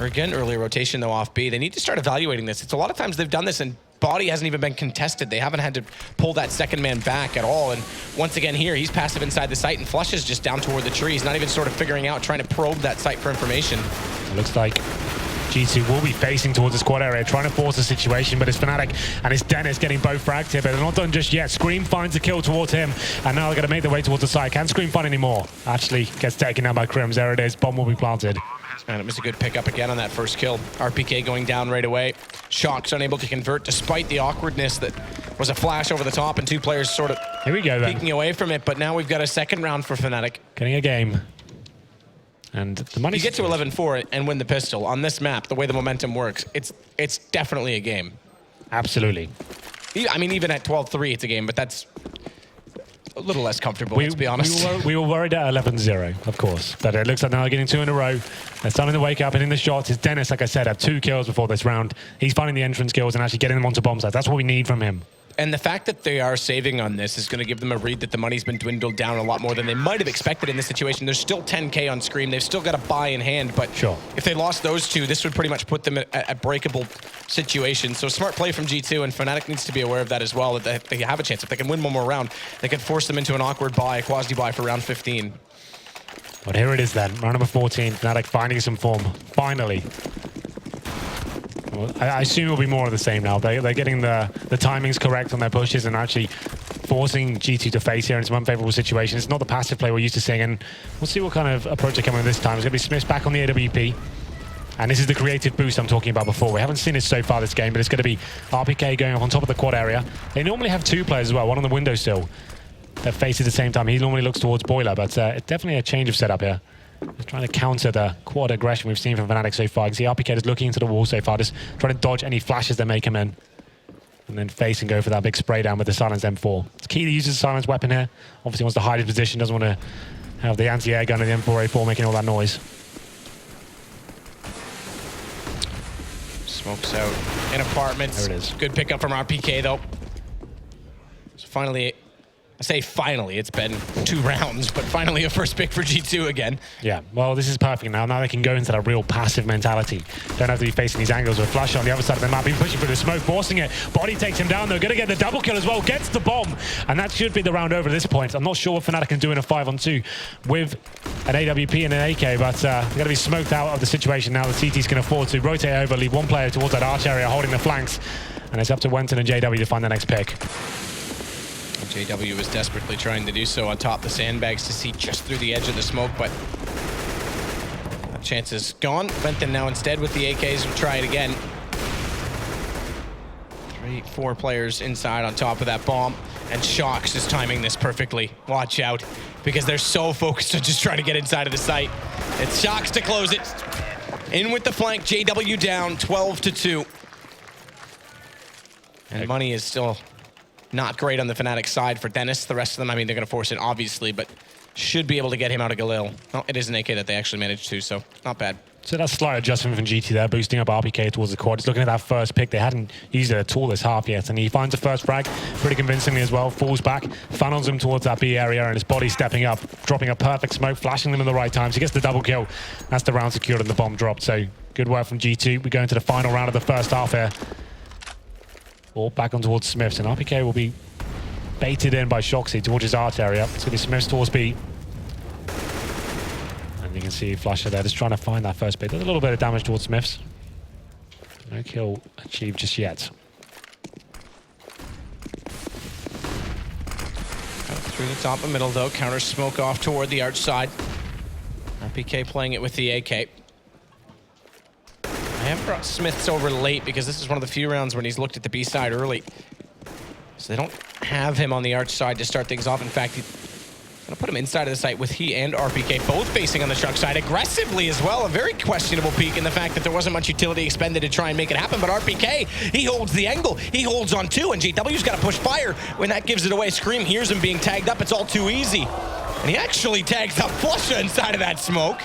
Again, early rotation though off B. They need to start evaluating this. It's a lot of times they've done this and body hasn't even been contested. They haven't had to pull that second man back at all. And once again here, he's passive inside the site and Flush is just down toward the tree. He's not even sort of figuring out, trying to probe that site for information. It looks like G2 will be facing towards the squad area, trying to force the situation, but it's Fnatic and it's Dennis getting both fragged here, but they're not done just yet. Scream finds a kill towards him, and now they're going to make their way towards the side. Can Scream find any more? Actually gets taken down by Crims. There it is. Bomb will be planted. And it was a good pickup again on that first kill. RPK going down right away. Shock's unable to convert despite the awkwardness that was a flash over the top and two players sort of here we go, then. peeking away from it. But now we've got a second round for Fnatic. Getting a game. And the money. You get to 11-4 and win the pistol. On this map, the way the momentum works, it's definitely a game. Absolutely. I mean, even at 12-3, it's a game, but that's a little less comfortable, let's be honest. We were worried at 11-0, of course. But it looks like now they're getting 2 in a row. They're starting to wake up, and in the shots is Dennis, like I said, had 2 kills before this round. He's finding the entrance kills and actually getting them onto bomb sites. That's what we need from him. And the fact that they are saving on this is going to give them a read that the money's been dwindled down a lot more than they might have expected in this situation. There's still 10K on Scream. They've still got a buy in hand, but sure, if they lost those 2, this would pretty much put them at a breakable situation. So smart play from G2, and Fnatic needs to be aware of that as well, that they have a chance. If they can win one more round, they could force them into an awkward buy, a quasi-buy for round 15. But here it is then, round number 14, Fnatic finding some form, finally. Well, I assume it'll be more of the same now. They're getting the timings correct on their pushes and actually forcing G2 to face here in some unfavorable situations. It's not the passive play we're used to seeing, and we'll see what kind of approach they come with this time. It's going to be Smiths back on the AWP. And this is the creative boost I'm talking about before. We haven't seen it so far this game, but it's going to be RPK going up on top of the quad area. They normally have 2 players as well, one on the windowsill that face at the same time. He normally looks towards Boiler, but it's definitely a change of setup here. Just trying to counter the quad aggression we've seen from Fnatic so far. You can see RPK is looking into the wall so far, just trying to dodge any flashes that may come in. And then face and go for that big spray down with the silenced M4. It's key to use his silenced weapon here. Obviously wants to hide his position, doesn't want to have the anti-air gun and the M4A4 making all that noise. Smokes out in apartments. There it is. Good pickup from RPK though. So finally, I say finally, it's been 2 rounds, but finally a first pick for G2 again. Yeah, well, this is perfect now. Now they can go into that real passive mentality. Don't have to be facing these angles with Flash on the other side of the map. He's pushing through the smoke, forcing it. Body takes him down, though. Going to get the double kill as well. Gets the bomb. And that should be the round over at this point. I'm not sure what Fnatic can do in a 5-on-2 with an AWP and an AK, but they're going to be smoked out of the situation now. The CTs can afford to rotate over, leave 1 player towards that arch area, holding the flanks. And it's up to Wenton and JW to find the next pick. JW was desperately trying to do so on top of the sandbags to see just through the edge of the smoke, but that chance is gone. Benton now instead with the AKs will try it again. 3-4 players inside on top of that bomb, and Shox is timing this perfectly. Watch out, because they're so focused on just trying to get inside of the site. It's Shox to close it. In with the flank, JW down, 12-2. And money is still not great on the Fnatic side for Dennis. The rest of them, I mean, they're going to force it, obviously, but should be able to get him out of Galil. Well, it is an AK that they actually managed to, so not bad. So that's a slight adjustment from GT there, boosting up RPK towards the quad. He's looking at that first pick. They hadn't used it at all this half yet, and he finds the first frag pretty convincingly as well. Falls back, funnels him towards that B area, and his body stepping up, dropping a perfect smoke, flashing them in the right time. So he gets the double kill. That's the round secured and the bomb dropped. So good work from G2. We go into the final round of the first half here. All back on towards Smiths, and RPK will be baited in by Shoxy towards his art area. It's going to be Smiths towards B. And you can see Flusher there just trying to find that first bait. There's a little bit of damage towards Smiths. No kill achieved just yet. Through the top and middle though, counter smoke off toward the arch side. RPK playing it with the AK. I have brought Smiths over late because this is one of the few rounds when he's looked at the B side early. So they don't have him on the arch side to start things off. In fact, he's going to put him inside of the site with he and RPK both facing on the truck side aggressively as well. A very questionable peek in the fact that there wasn't much utility expended to try and make it happen. But RPK, he holds the angle. He holds on 2, and JW's got to push fire. When that gives it away, Scream hears him being tagged up. It's all too easy. And he actually tags up Flusha inside of that smoke.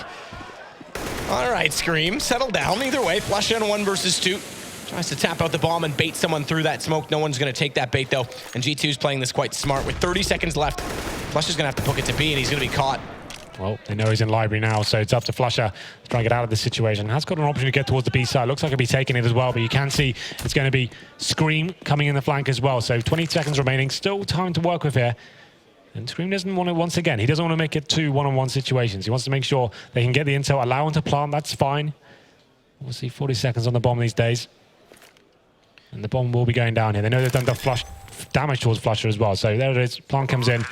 All right, Scream, settle down. Either way, Flusha in 1 versus 2. Tries to tap out the bomb and bait someone through that smoke. No one's going to take that bait, though. And G2's playing this quite smart. With 30 seconds left, Flusha's going to have to book it to B, and he's going to be caught. Well, they know he's in library now, so it's up to Flusher to try and get out of this situation. Has got an opportunity to get towards the B side. Looks like he'll be taking it as well, but you can see it's going to be Scream coming in the flank as well. So 20 seconds remaining, still time to work with here. And Scream doesn't want to, once again, he doesn't want to make it two one-on-one situations. He wants to make sure they can get the intel, allow him to plant, that's fine. We'll see 40 seconds on the bomb these days. And the bomb will be going down here. They know they've done the flush damage towards Flusher as well. So there it is, plant comes in.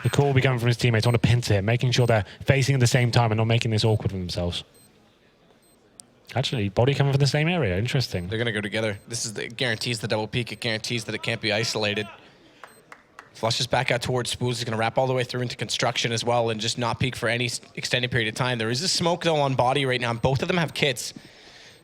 The call will be coming from his teammates on a pin to him, making sure they're facing at the same time and not making this awkward for themselves. Actually, body coming from the same area. Interesting. They're going to go together. This is guarantees the double peek. It guarantees that it can't be isolated. Flushes back out towards Spoos. He's going to wrap all the way through into construction as well and just not peek for any extended period of time. There is a smoke, though, on body right now, and both of them have kits.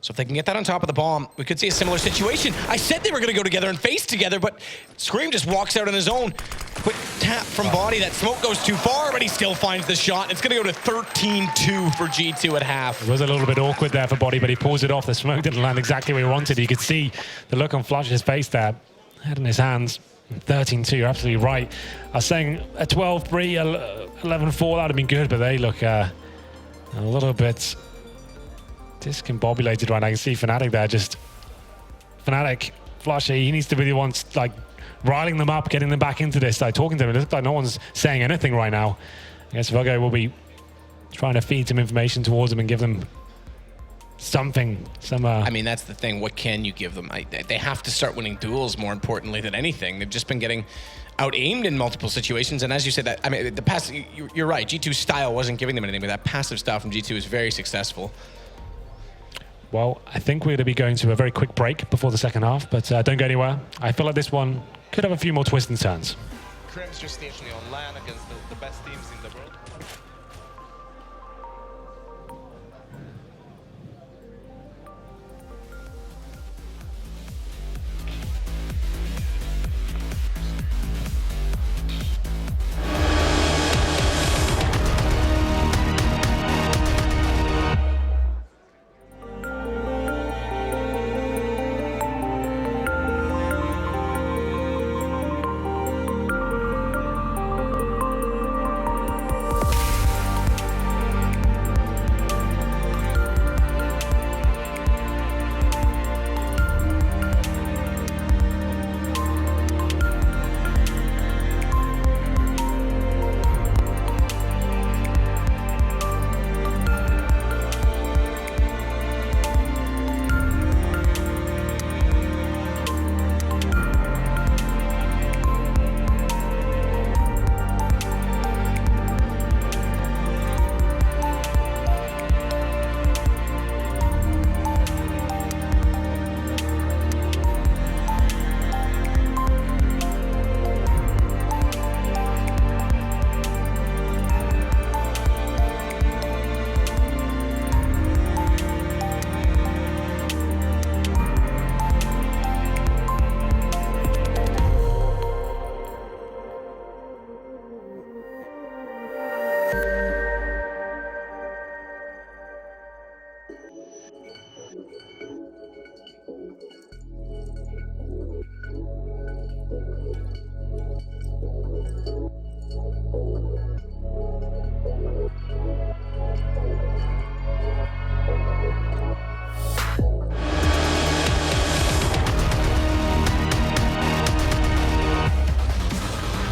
So if they can get that on top of the bomb, we could see a similar situation. I said they were going to go together and face together, but Scream just walks out on his own. Quick tap from body. That smoke goes too far, but he still finds the shot. It's going to go to 13-2 for G2 at half. It was a little bit awkward there for body, but he pulls it off. The smoke didn't land exactly where he wanted. You could see the look on Flush's face there. Head in his hands. 13-2, you're absolutely right. I was saying a 12-3, 11-4, that would have been good, but they look a little bit discombobulated right now. I can see Fnatic there, just Fnatic, Flusher, he needs to be the one like riling them up, getting them back into this, like talking to them. It looks like no one's saying anything right now. I guess Virgo will be trying to feed some information towards them and give them something, I mean, that's the thing. What can you give them? They have to start winning duels more importantly than anything. They've just been getting out-aimed in multiple situations, and as you said, that I mean, the pass. You're right. G2's style wasn't giving them anything, but that passive style from G2 is very successful. Well, I think we're going to be going to a very quick break before the second half, but don't go anywhere. I feel like this one could have a few more twists and turns. Crim's just stationary on LAN against the best teams in the world.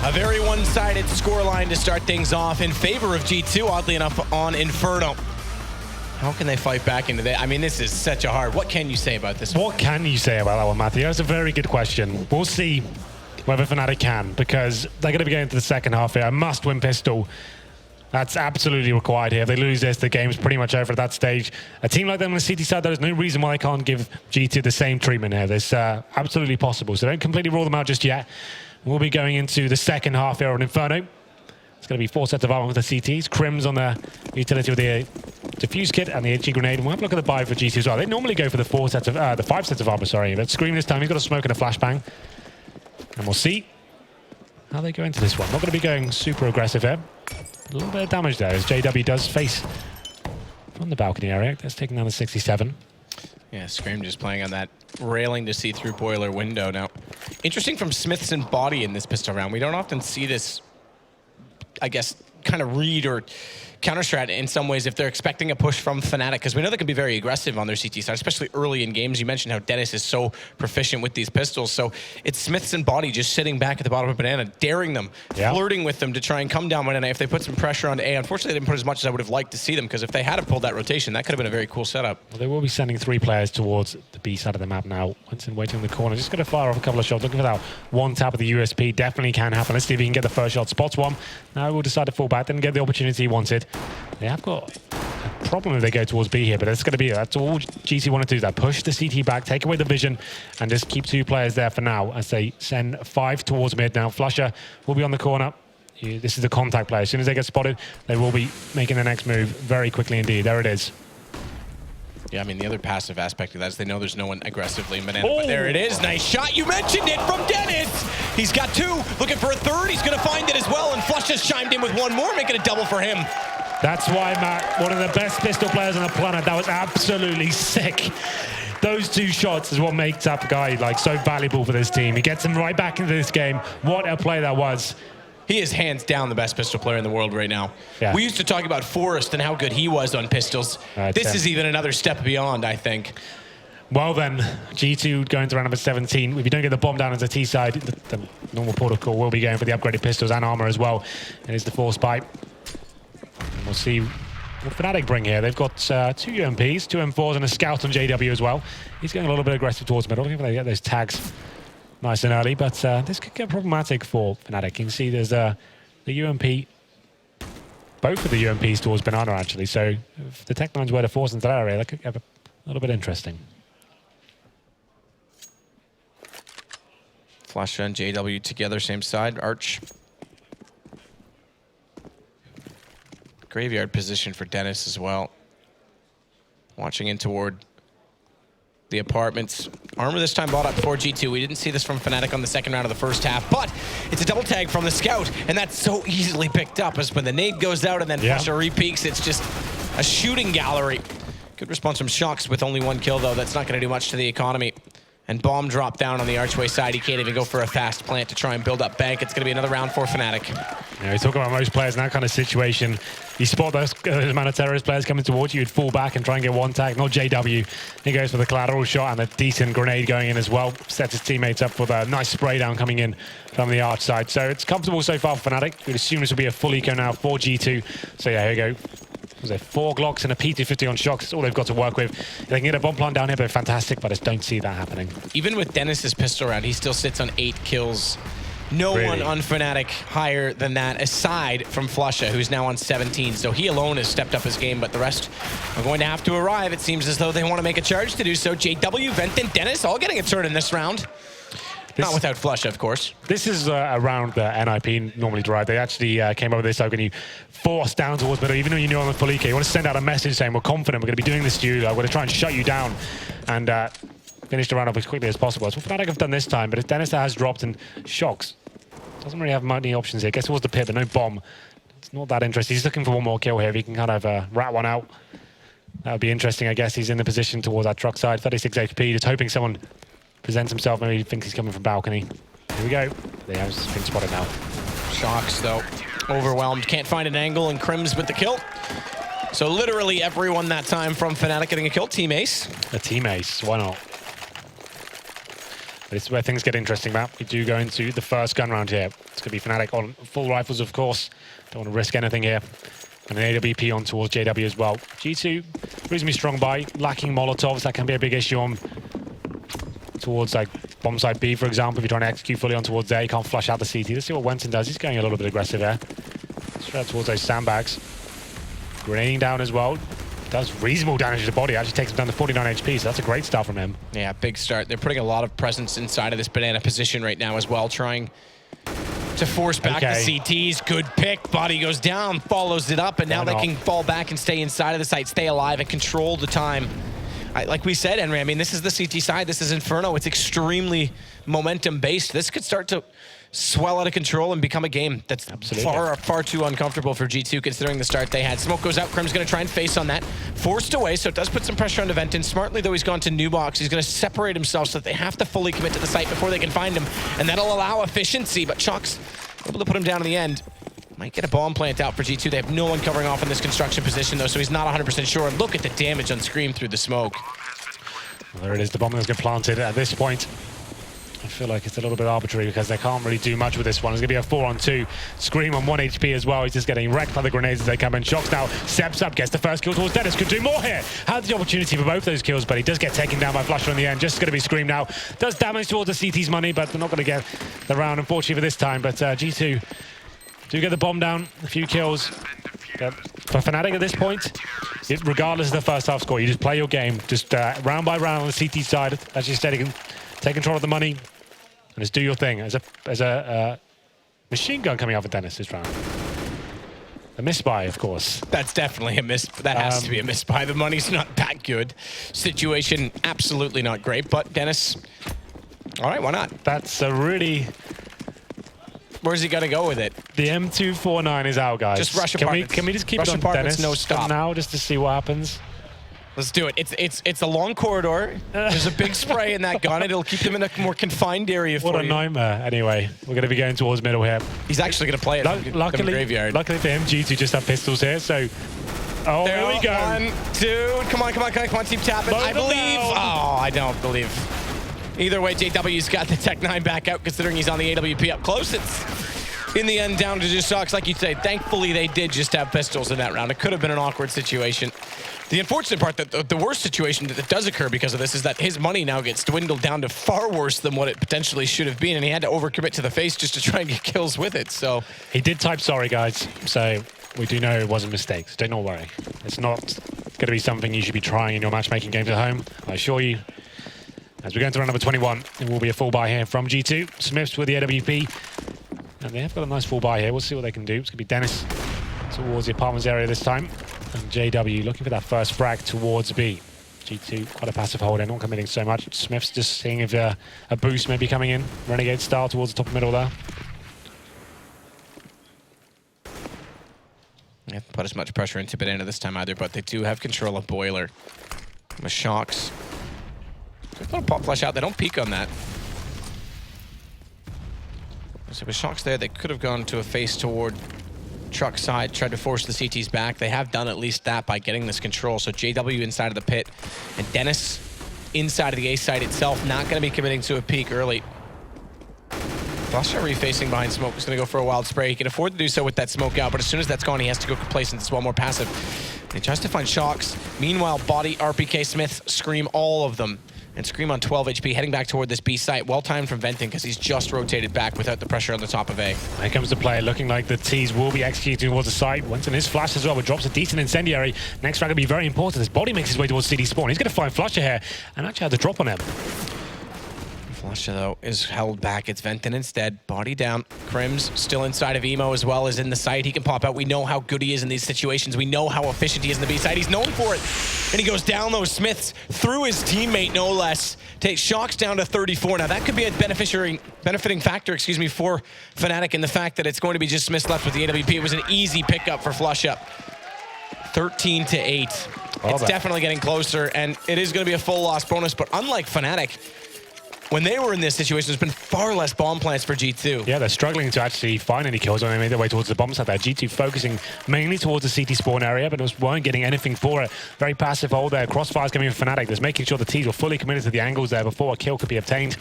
A very one-sided scoreline to start things off in favor of G2, oddly enough, on Inferno. How can they fight back into that? I mean, this is such a hard... What can you say about this? What can you say about that one, Matthew? That's a very good question. We'll see whether Fnatic can, because they're going to be going into the second half here. A must-win pistol. That's absolutely required here. If they lose this, the game's pretty much over at that stage. A team like them on the CT side, there's no reason why they can't give G2 the same treatment here. It's absolutely possible. So don't completely rule them out just yet. We'll be going into the second half here on Inferno. It's going to be 4 sets of armor with the CTs. Crim's on the utility with the diffuse kit and the HE grenade. And we'll have a look at the buy for G2 as well. They normally go for the 5 sets of armor, sorry. But Scream this time, he's got a smoke and a flashbang. And we'll see how they go into this one. Not going to be going super aggressive here. A little bit of damage there as JW does face from the balcony area. That's taking down the 67. Yeah, Scream just playing on that railing to see through boiler window. Now, interesting from Smithson body in this pistol round. We don't often see this, I guess, kind of read or counter-strat in some ways if they're expecting a push from Fnatic, because we know they can be very aggressive on their CT side, especially early in games. You mentioned how Dennis is so proficient with these pistols, so it's Smiths and Body just sitting back at the bottom of Banana, daring them, flirting with them to try and come down Banana if they put some pressure on A. Unfortunately, they didn't put as much as I would have liked to see them, because if they had pulled that rotation, that could have been a very cool setup. Well, they will be sending 3 players towards the B side of the map now. Winston waiting in the corner, just going to fire off a couple of shots, looking for that one tap of the USP. Definitely can happen. Let's see if he can get the first shot. Spots one. Now we'll decide to fall back. Didn't get the opportunity he wanted. They have got a problem if they go towards B here, but that's all GT want to do, that push the CT back, take away the vision, and just keep 2 players there for now as they send 5 towards mid now. Flusher will be on the corner. This is the contact play. As soon as they get spotted, they will be making the next move very quickly indeed. There it is. Yeah, I mean, the other passive aspect of that is they know there's no one aggressively in Banana, but there it is. Nice shot. You mentioned it from Dennis. He's got 2, looking for a 3rd. He's going to find it as well, and Flush just chimed in with 1 more, making a double for him. That's why, Matt, one of the best pistol players on the planet. That was absolutely sick. Those 2 shots is what makes that guy like so valuable for this team. He gets him right back into this game. What a play that was. He is hands down the best pistol player in the world right now. Yeah. We used to talk about Forrest and how good he was on pistols. This is even another step beyond, I think. Well then, G2 going to round number 17. If you don't get the bomb down as a T side, the normal protocol will be going for the upgraded pistols and armor as well. It is the force pipe. And we'll see what Fnatic bring here. They've got 2 UMPs, 2 M4s, and a scout on JW as well. He's going a little bit aggressive towards middle. Looking for they get those tags nice and early, but this could get problematic for Fnatic. You can see there's the UMP, both of the UMPs towards Banana actually, so if the Tech9s were to force into that area, that could get a little bit interesting. Flash and JW together, same side, Arch. Graveyard position for Dennis as well. Watching in toward the apartments. Armor this time bought up before G2. We didn't see this from Fnatic on the second round of the first half, but it's a double tag from the scout, and that's so easily picked up as when the nade goes out and then Flusher re-peeks, it's just a shooting gallery. Good response from Shox with only 1 kill, though. That's not going to do much to the economy. And bomb drop down on the archway side. He can't even go for a fast plant to try and build up bank. It's going to be another round for Fnatic. Yeah, we talk about most players in that kind of situation. You spot those amount of terrorist players coming towards you, you'd fall back and try and get 1 tag. Not JW. He goes for the collateral shot and a decent grenade going in as well. Sets his teammates up with a nice spray down coming in from the arch side. So it's comfortable so far for Fnatic. We'd assume this will be a full eco now for G2. So yeah, here we go. Was there 4 Glocks and a P250 on Shox? That's all they've got to work with. They can get a bomb plant down here, but fantastic, but I just don't see that happening. Even with Dennis's pistol round, he still sits on 8 kills. No one on Fnatic higher than that, aside from Flusha, who's now on 17. So he alone has stepped up his game, but the rest are going to have to arrive. It seems as though they want to make a charge to do so. JW, Vent, and Dennis all getting a turn in this round. Not without Flusha, of course. This is a round that NIP normally drive. They actually came over this, so when you force down towards middle, even though you knew on the full EK, you want to send out a message saying, we're confident, we're going to be doing this to you, we're going to try and shut you down, and finish the round off as quickly as possible. That's what Fnatic have done this time, but it's Dennis that has dropped, and Shox doesn't really have many options here. Gets towards the pit, but no bomb. It's not that interesting. He's looking for 1 more kill here. If he can kind of rat one out, that would be interesting. I guess he's in the position towards that truck side. 36 HP, just hoping someone presents himself. Maybe he thinks he's coming from balcony. Here we go. They have been spotted now. Shox, though, overwhelmed. Can't find an angle, and Crims with the kill. So literally everyone that time from Fnatic getting a kill. Team Ace. A team ace, why not? But this is where things get interesting, Matt. We do go into the first gun round here. It's going to be Fnatic on full rifles, of course. Don't want to risk anything here. And an AWP on towards JW as well. G2, reasonably strong buy, lacking Molotovs. That can be a big issue on towards like bomb site B, for example. If you're trying to execute fully on towards A, you can't flush out the CT. Let's see what Wenton does. He's going a little bit aggressive here. Straight towards those sandbags. Grenading down as well. Does reasonable damage to the body. Actually takes him down to 49 HP, so that's a great start from him. Yeah, big start. They're putting a lot of presence inside of this Banana position right now as well, trying to force back the CTs. Good pick. Body goes down, follows it up, and now they can fall back and stay inside of the site, stay alive, and control the time. Like we said, Henry, I mean, this is the CT side. This is Inferno. It's extremely momentum-based. This could start to swell out of control and become a game that's far too uncomfortable for G2 considering the start they had. Smoke goes out. Crim's going to try and face on that. Forced away, so it does put some pressure on Venton. Smartly, though, he's gone to new box. He's going to separate himself so that they have to fully commit to the site before they can find him, and that'll allow efficiency, but Shox able to put him down in the end. Might get a bomb plant out for G2. They have no one covering off in this construction position, though, so he's not 100% sure. And look at the damage on Scream through the smoke. Well, there it is. The bomb that's going to get planted at this point. I feel like it's a little bit arbitrary because they can't really do much with this one. It's going to be a 4-on-2. Scream on 1 HP as well. He's just getting wrecked by the grenades as they come in. Shox now steps up, gets the first kill towards Dennis. Could do more here. Had the opportunity for both those kills, but he does get taken down by Flusher in the end. Just going to be Scream now. Does damage towards the CT's money, but they're not going to get the round, unfortunately, for this time. But G2 do get the bomb down. A few kills. But for Fnatic at this point, regardless of the first half score, you just play your game. Just round by round on the CT side. As you said, you can take control of the money. And just do your thing. As a machine gun coming out for Dennis this round. A misbuy, of course. That's definitely a miss. That has to be a misbuy. The money's not that good. Situation absolutely not great. But Dennis, all right, why not? That's a really... Where's he gonna go with it? The M249 is out, guys. Just rush apartments. Can we just keep rush it on Dennis no stop now, just to see what happens? Let's do it. It's a long corridor. There's a big spray in that gun. It'll keep them in a more confined area for you. What a nightmare. Anyway, we're going to be going towards middle here. He's actually going to play it luckily, graveyard. Luckily for him, G2 just have pistols here, so... Oh, there we go. 1, 2. Come on, team tap it. I believe. Oh, I don't believe. Either way, JW's got the Tech 9 back out, considering he's on the AWP up close. It's in the end down to just Shox, like you say. Thankfully, they did just have pistols in that round. It could have been an awkward situation. The unfortunate part, that the worst situation that does occur because of this is that his money now gets dwindled down to far worse than what it potentially should have been, and he had to overcommit to the face just to try and get kills with it, so... He did type sorry, guys, so we do know it was a mistake, so don't worry. It's not going to be something you should be trying in your matchmaking games at home, I assure you. As we go into round number 21, it will be a full buy here from G2. Smiths with the AWP, and they have got a nice full buy here. We'll see what they can do. It's going to be Dennis towards the apartments area this time. And JW looking for that first frag towards B. G2, quite a passive hold, they're not committing so much. Smith's just seeing if a boost may be coming in. Renegade style towards the top middle there. They haven't put as much pressure into Banana this time either, but they do have control of Boiler. With Shox. They've got a pop flash out, they don't peek on that. So with Shox there, they could have gone to a face toward truck side, tried to force the CTs back. They have done at least that by getting this control. So JW inside of the pit, and Dennis inside of the A site itself, not going to be committing to a peek early. Flusher refacing behind smoke. He's going to go for a wild spray. He can afford to do so with that smoke out, but as soon as that's gone, he has to go complacent as well, more passive. And he tries to find Shox. Meanwhile, Body, RPK, Smith, Scream, all of them. And Scream on 12 HP, heading back toward this B site. Well timed from Venting because he's just rotated back without the pressure on the top of A. Here comes the play, looking like the T's will be executing towards the site. Went in his flash as well, but drops a decent incendiary. Next frag will be very important. His body makes his way towards CD spawn. He's going to find Flusher here and actually had to drop on him. Flusher, though, is held back. It's Venton instead. Body down. Crims still inside of Emo as well as in the site. He can pop out. We know how good he is in these situations. We know how efficient he is in the B side. He's known for it. And he goes down those Smiths through his teammate, no less. Takes Shox down to 34. Now, that could be a benefiting factor, for Fnatic in the fact that it's going to be just Smiths left with the AWP. It was an easy pickup for Flush Up. 13-8. It's definitely getting closer, and it is going to be a full loss bonus. But unlike Fnatic, when they were in this situation, there's been far less bomb plants for G2. Yeah, they're struggling to actually find any kills when they made their way towards the bomb site there. G2 focusing mainly towards the CT spawn area, but just weren't getting anything for it. Very passive hold there. Crossfire's coming from Fnatic. Just making sure the T's were fully committed to the angles there before a kill could be obtained.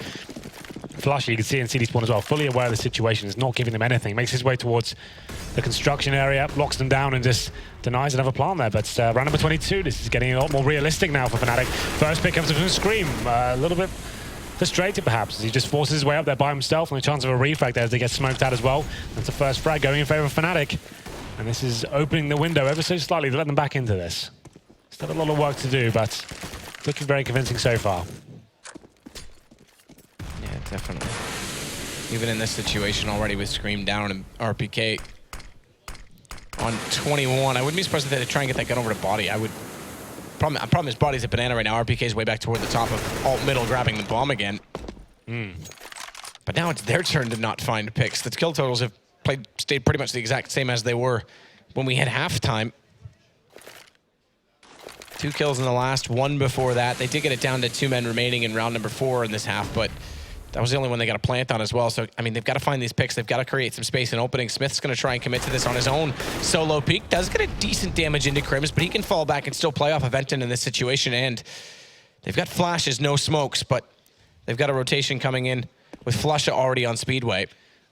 Flusher, you can see in CT spawn as well, fully aware of the situation. Is not giving them anything. Makes his way towards the construction area, locks them down and just denies another plant there. But round number 22, this is getting a lot more realistic now for Fnatic. First pick comes from Scream. A little bit frustrated perhaps as he just forces his way up there by himself, and the chance of a refrag there as they get smoked out as well. That's the first frag going in favor of Fnatic, and this is opening the window ever so slightly to let them back into this. Still a lot of work to do, but looking very convincing so far. Yeah, definitely. Even in this situation already with Scream down and RPK on 21, I wouldn't be surprised if they try and get that gun over to Body. Problem is Body's at Banana right now. RPK's way back toward the top of alt middle, grabbing the bomb again. But now it's their turn to not find picks. The kill totals have stayed pretty much the exact same as they were when we hit halftime. 2 kills in the last, 1 before that. They did get it down to 2 men remaining in round number 4 in this half, but That was the only one they got to plant on as well. So, I mean, they've got to find these picks. They've got to create some space and opening. Smith's going to try and commit to this on his own solo peek. Does get a decent damage into Crims, but he can fall back and still play off of Venton in this situation. And they've got flashes, no smokes, but they've got a rotation coming in with Flusha already on Speedway.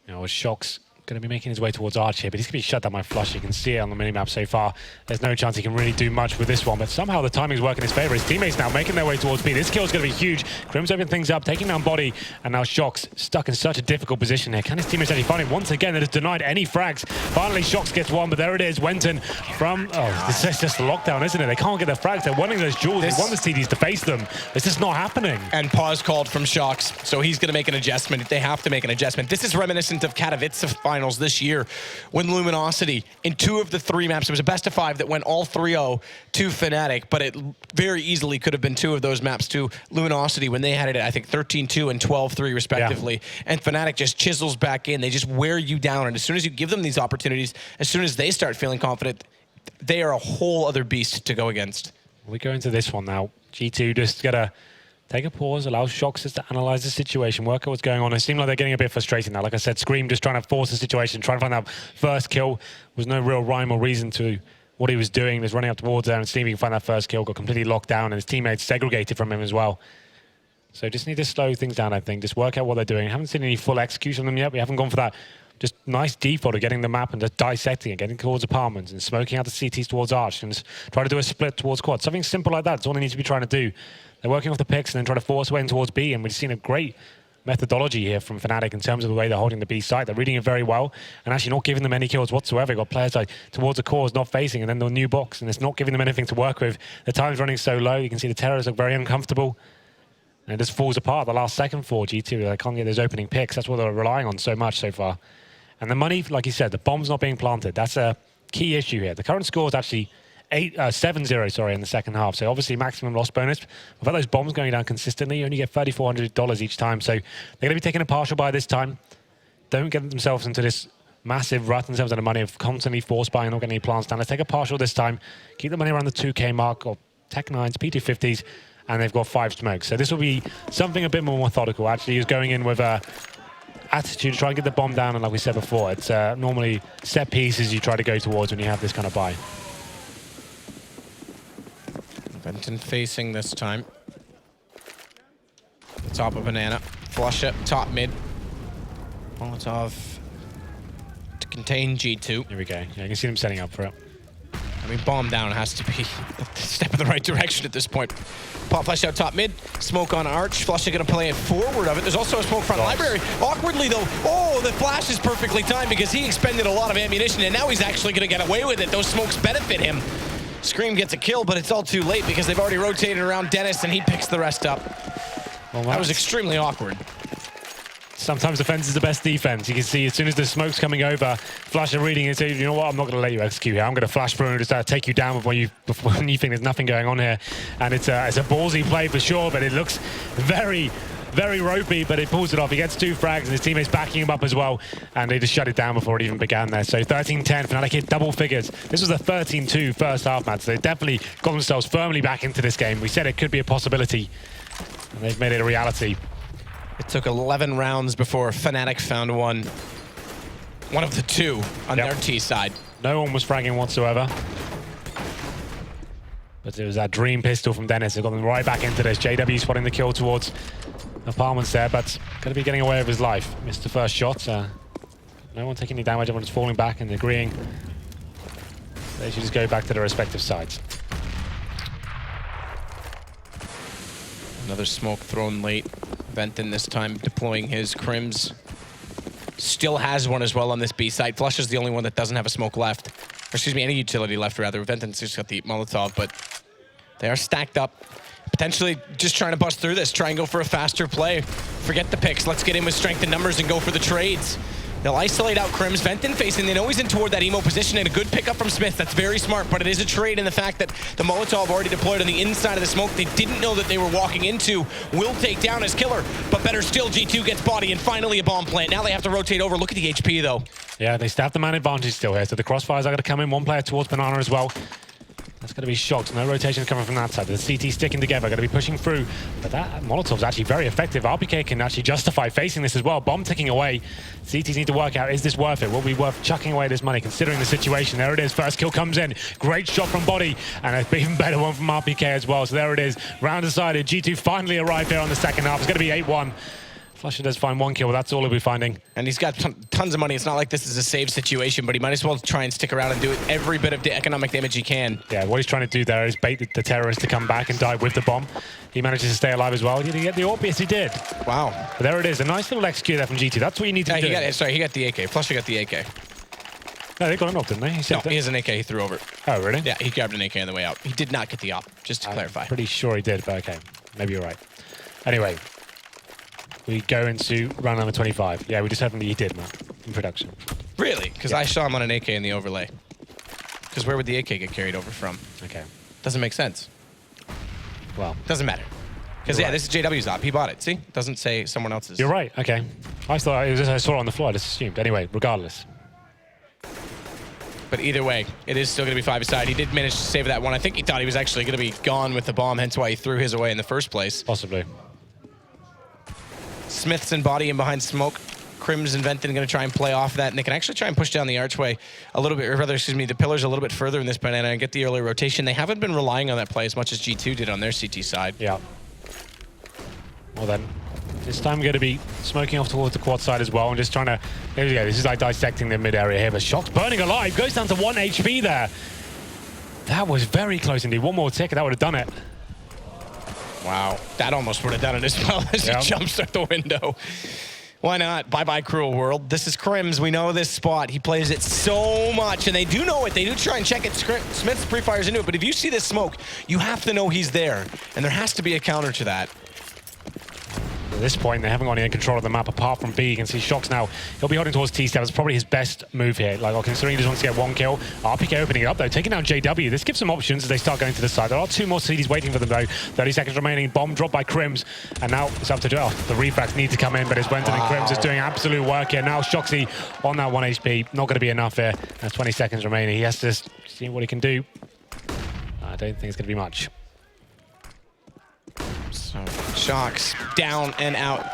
You know, Shock's going to be making his way towards Arch here, but he's going to be shut down by Flush. You can see it on the minimap so far. There's no chance he can really do much with this one, but somehow the timing's working in his favor. His teammates now making their way towards B. This kill's going to be huge. Grim's opening things up, taking down Body, and now Shock's stuck in such a difficult position here. Can his teammates actually find him? Once again, that has denied any frags. Finally, Shock's gets one, but there it is. Wenton from... Oh, this is just a lockdown, isn't it? They can't get the frags. They're wanting those jewels. They want the CDs to face them. It's just not happening. And pause called from Shocks, so he's going to make an adjustment. They have to make an adjustment. This is reminiscent of Katowice finals this year, when Luminosity, in 2 of the 3 maps, it was a best of 5 that went all 3-0 to Fnatic, but it very easily could have been 2 of those maps to Luminosity when they had it at, I think, 13-2 and 12-3 respectively. Yeah. And Fnatic just chisels back in. They just wear you down, and as soon as you give them these opportunities, as soon as they start feeling confident, they are a whole other beast to go against. We go into this one now. G2 just gotta take a pause, allow Shocks to analyze the situation, work out what's going on. It seemed like they're getting a bit frustrated now. Like I said, Scream just trying to force the situation, trying to find that first kill. Was no real rhyme or reason to what he was doing. He was running up towards there and seeing if he can find that first kill, got completely locked down, and his teammates segregated from him as well. So just need to slow things down, I think. Just work out what they're doing. I haven't seen any full execution on them yet. We haven't gone for that just nice default of getting the map and just dissecting it, getting towards apartments and smoking out the CTs towards Arch and just try to do a split towards quad. Something simple like that. That's all they need to be trying to do. They're working off the picks and then trying to force way in towards B, and we've seen a great methodology here from Fnatic in terms of the way they're holding the B site. They're reading it very well and actually not giving them any kills whatsoever. You've got players like towards the cores not facing, and then the new box, and it's not giving them anything to work with. The time's running so low. You can see the terrors look very uncomfortable. And it just falls apart the last second for G2. They can't get those opening picks. That's what they're relying on so much so far. And the money, like you said, the bomb's not being planted. That's a key issue here. The current score is actually 7-0, in the second half. So obviously maximum loss bonus. Without those bombs going down consistently, you only get $3,400 each time. So they're going to be taking a partial buy this time. Don't get themselves into this massive rut in terms of the money of constantly force buying, not getting any plants down. Let's take a partial this time. Keep the money around the 2K mark, or Tech 9s, P250s, and they've got 5 smokes. So this will be something a bit more methodical. Actually, he's going in with a attitude to try and get the bomb down, and like we said before, it's normally set pieces you try to go towards when you have this kind of buy. Venton facing this time. Top of Banana. Flush it, top mid. Molotov to contain G2. Here we go. Yeah, you can see them setting up for it. I mean, bomb down has to be a step in the right direction at this point. Pop flash out top mid, smoke on Arch. Flush is going to play it forward of it. There's also a smoke front library. Awkwardly though, oh, the flash is perfectly timed because he expended a lot of ammunition and now he's actually going to get away with it. Those smokes benefit him. Scream gets a kill, but it's all too late because they've already rotated around Dennis and he picks the rest up. Well, that was extremely awkward. Sometimes defense is the best defense. You can see as soon as the smoke's coming over, Flash are reading and say, you know what, I'm not going to let you execute here. I'm going to flash through and just take you down when you think there's nothing going on here. And it's a ballsy play for sure, but it looks very, very ropey, but it pulls it off. He gets 2 frags and his teammates backing him up as well, and they just shut it down before it even began there. So 13-10, Fnatic hit double figures. This was a 13-2 first half match, so they definitely got themselves firmly back into this game. We said it could be a possibility, and they've made it a reality. It took 11 rounds before Fnatic found one of the 2 on their T side. No one was fragging whatsoever. But it was that dream pistol from Dennis that got them right back into this. JW spotting the kill towards apartments there, but going to be getting away with his life. Missed the first shot. No one taking any damage. Everyone's falling back and agreeing. They should just go back to their respective sides. Another smoke thrown late. Venton this time deploying his Crims. Still has one as well on this B site. Flush is the only one that doesn't have a smoke left. Or excuse me, any utility left rather. Venton's just got the Molotov, but they are stacked up. Potentially just trying to bust through this, try and go for a faster play. Forget the picks, let's get in with strength and numbers and go for the trades. They'll isolate out Crims. Venton facing, they know he's in toward that emo position, and a good pickup from Smith. That's very smart, but it is a trade in the fact that the Molotov already deployed on the inside of the smoke. They didn't know that they were walking into. Will take down his killer, but better still, G2 gets body, and finally a bomb plant. Now they have to rotate over. Look at the HP, though. Yeah, they still have the man advantage still here, so the crossfires are going to come in. One player towards Banana as well. That's going to be shocked. No rotation coming from that side. The CT sticking together, going to be pushing through. But that Molotov's actually very effective. RPK can actually justify facing this as well. Bomb ticking away. CTs need to work out, is this worth it? Will it be worth chucking away this money considering the situation? There it is. First kill comes in. Great shot from Body. And an even better one from RPK as well. So there it is. Round decided. G2 finally arrived there on the second half. It's going to be 8-1. Flusher does find 1 kill, but that's all he'll be finding. And he's got tons of money. It's not like this is a save situation, but he might as well try and stick around and do every bit of economic damage he can. Yeah, what he's trying to do there is bait the terrorist to come back and die with the bomb. He manages to stay alive as well. Did he get the AWP? Yes, he did. Wow. But there it is. A nice little execute there from G2. That's what you need to do. He got the AK. Flusher got the AK. No, they got an AWP, didn't they? He has an AK he threw over. Oh, really? Yeah, he grabbed an AK on the way out. He did not get the AWP, just to clarify. Pretty sure he did, but okay. Maybe you're right. Anyway. We go into round number 25. Yeah, we just heard from he did, Matt, in production. Really? Because I saw him on an AK in the overlay. Because where would the AK get carried over from? Okay. Doesn't make sense. Well. Doesn't matter. Because, yeah, this is JW's op. He bought it. See? Doesn't say someone else's. You're right. Okay. I thought I saw it on the floor. I just assumed. Anyway, regardless. But either way, it is still going to be 5-a-side. He did manage to save that one. I think he thought he was actually going to be gone with the bomb, hence why he threw his away in the first place. Possibly. Smith's and Body in behind smoke. Crims and Venton going to try and play off that, and they can actually try and push down the archway a little bit, or rather, excuse me, the pillars a little bit further in this banana and get the early rotation. They haven't been relying on that play as much as G2 did on their CT side. Yeah. Well then, this time going to be smoking off towards the quad side as well and just trying to, there we go, this is like dissecting the mid area here, but Shock's burning alive, goes down to 1 HP there. That was very close indeed. One more tick, that would have done it. Wow, that almost would have done it as well as he jumps out the window. Why not? Bye-bye, cruel world. This is Crims. We know this spot. He plays it so much, and they do know it. They do try and check it. Smith pre-fires into it, but if you see this smoke, you have to know he's there, and there has to be a counter to that. At this point, they haven't got any control of the map apart from B. You can see Shox now. He'll be holding towards T-Step. It's probably his best move here. Like, considering he just wants to get 1 kill. RPK opening it up, though, taking down JW. This gives some options as they start going to the side. There are 2 more CDs waiting for them, though. 30 seconds remaining. Bomb dropped by Crims. And now it's up to the refracts need to come in, but it's Wenton and Crims is doing absolute work here. Now Shoxy on that 1 HP. Not going to be enough here. There's 20 seconds remaining. He has to see what he can do. I don't think it's going to be much. So, Shox down and out.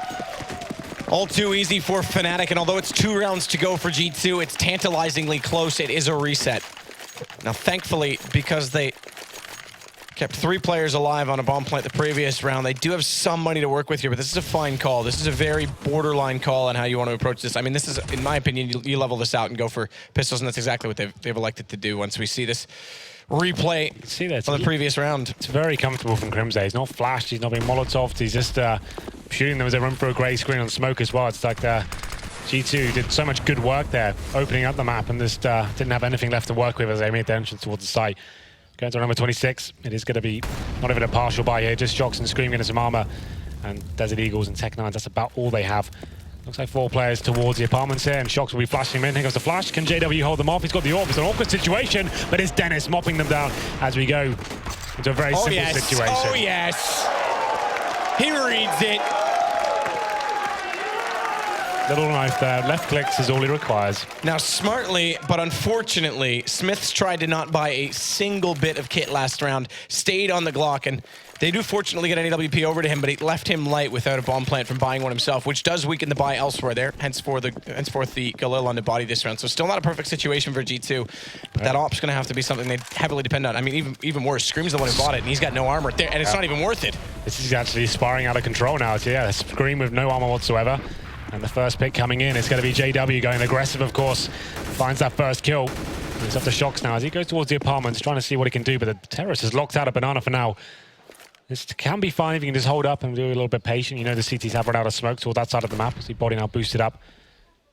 All too easy for Fnatic, and although it's 2 rounds to go for G2, it's tantalizingly close. It is a reset. Now, thankfully, because they kept 3 players alive on a bomb plant the previous round, they do have some money to work with here, but this is a fine call. This is a very borderline call on how you want to approach this. I mean, this is, in my opinion, you level this out and go for pistols, and that's exactly what they've elected to do once we see this replay on the previous round. It's very comfortable from Crimson. He's not flashed, he's not being Molotoved, he's just shooting them as they run through a grey screen on smoke as well. It's like G2 did so much good work there, opening up the map, and just didn't have anything left to work with as they made their entrance towards the site. Going to number 26, it is going to be not even a partial buy here, just Shox and Scream getting some armor, and Desert Eagles and Tech9s, that's about all they have. Looks like 4 players towards the apartments here, and Shox will be flashing him in. Here goes the flash. Can JW hold them off? He's got the AWP. It's an awkward situation, but it's Dennis mopping them down as we go into a very simple situation. Oh, yes. He reads it. Little knife there. Left clicks is all he requires. Now, smartly, but unfortunately, Smith's tried to not buy a single bit of kit last round, stayed on the Glock, and they do fortunately get an AWP over to him, but it left him light without a bomb plant from buying one himself, which does weaken the buy elsewhere there. Henceforth the Galil on the body this round. So still not a perfect situation for G2, but that op's going to have to be something they heavily depend on. I mean, even worse, Scream's the one who bought it, and he's got no armor there, and it's not even worth it. This is actually spiraling out of control now. So yeah, Scream with no armor whatsoever. And the first pick coming in, it's going to be JW going aggressive, of course. Finds that first kill. It's up to Shox now as he goes towards the apartments, trying to see what he can do, but the terrorist is locked out of Banana for now. This can be fine if you can just hold up and do a little bit patient. You know the CTs have run out of smoke toward that side of the map. See Body now boosted up.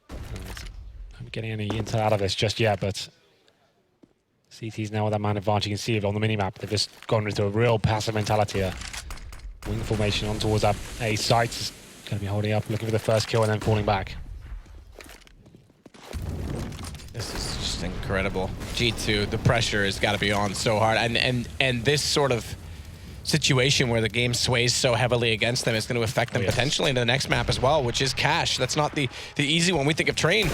I'm getting any intel out of this just yet, but CTs now with that man advantage. You can see it on the minimap. They've just gone into a real passive mentality here. Wing formation on towards that A site. Is going to be holding up, looking for the first kill and then falling back. This is just incredible. G2, the pressure has got to be on so hard, and this sort of situation where the game sways so heavily against them is going to affect them potentially into the next map as well, which is Cash. That's not the easy one. We think of Train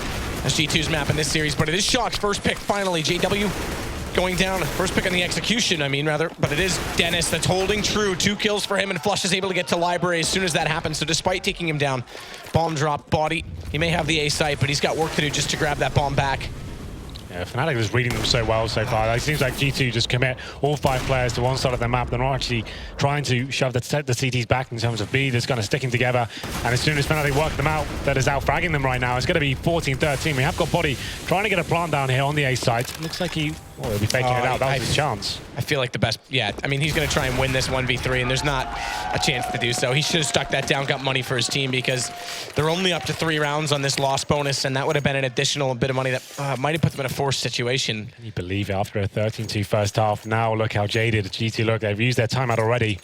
as G2's map in this series, but it is Shox first pick finally. JW going down. First pick on the execution, I mean, rather. But it is Dennis that's holding true. 2 kills for him, and Flush is able to get to Library as soon as that happens. So despite taking him down, bomb drop, body. He may have the A site, but he's got work to do just to grab that bomb back. Yeah, Fnatic is reading them so well so far. It seems like G2 just commit all 5 players to one side of the map. They're not actually trying to shove the CTs back in terms of B. They're just kind of sticking together. And as soon as Fnatic work them out, that is out fragging them right now. It's going to be 14-13. We have got Body trying to get a plant down here on the A side. Looks like he'll be faking it out. That was his chance. I feel like the best, yeah. I mean, he's going to try and win this 1v3, and there's not a chance to do so. He should have stuck that down, got money for his team, because they're only up to 3 rounds on this loss bonus, and that would have been an additional bit of money that might have put them in a forced situation. Can you believe it? After a 13-2 first half, now look how jaded G2 look. They've used their timeout already.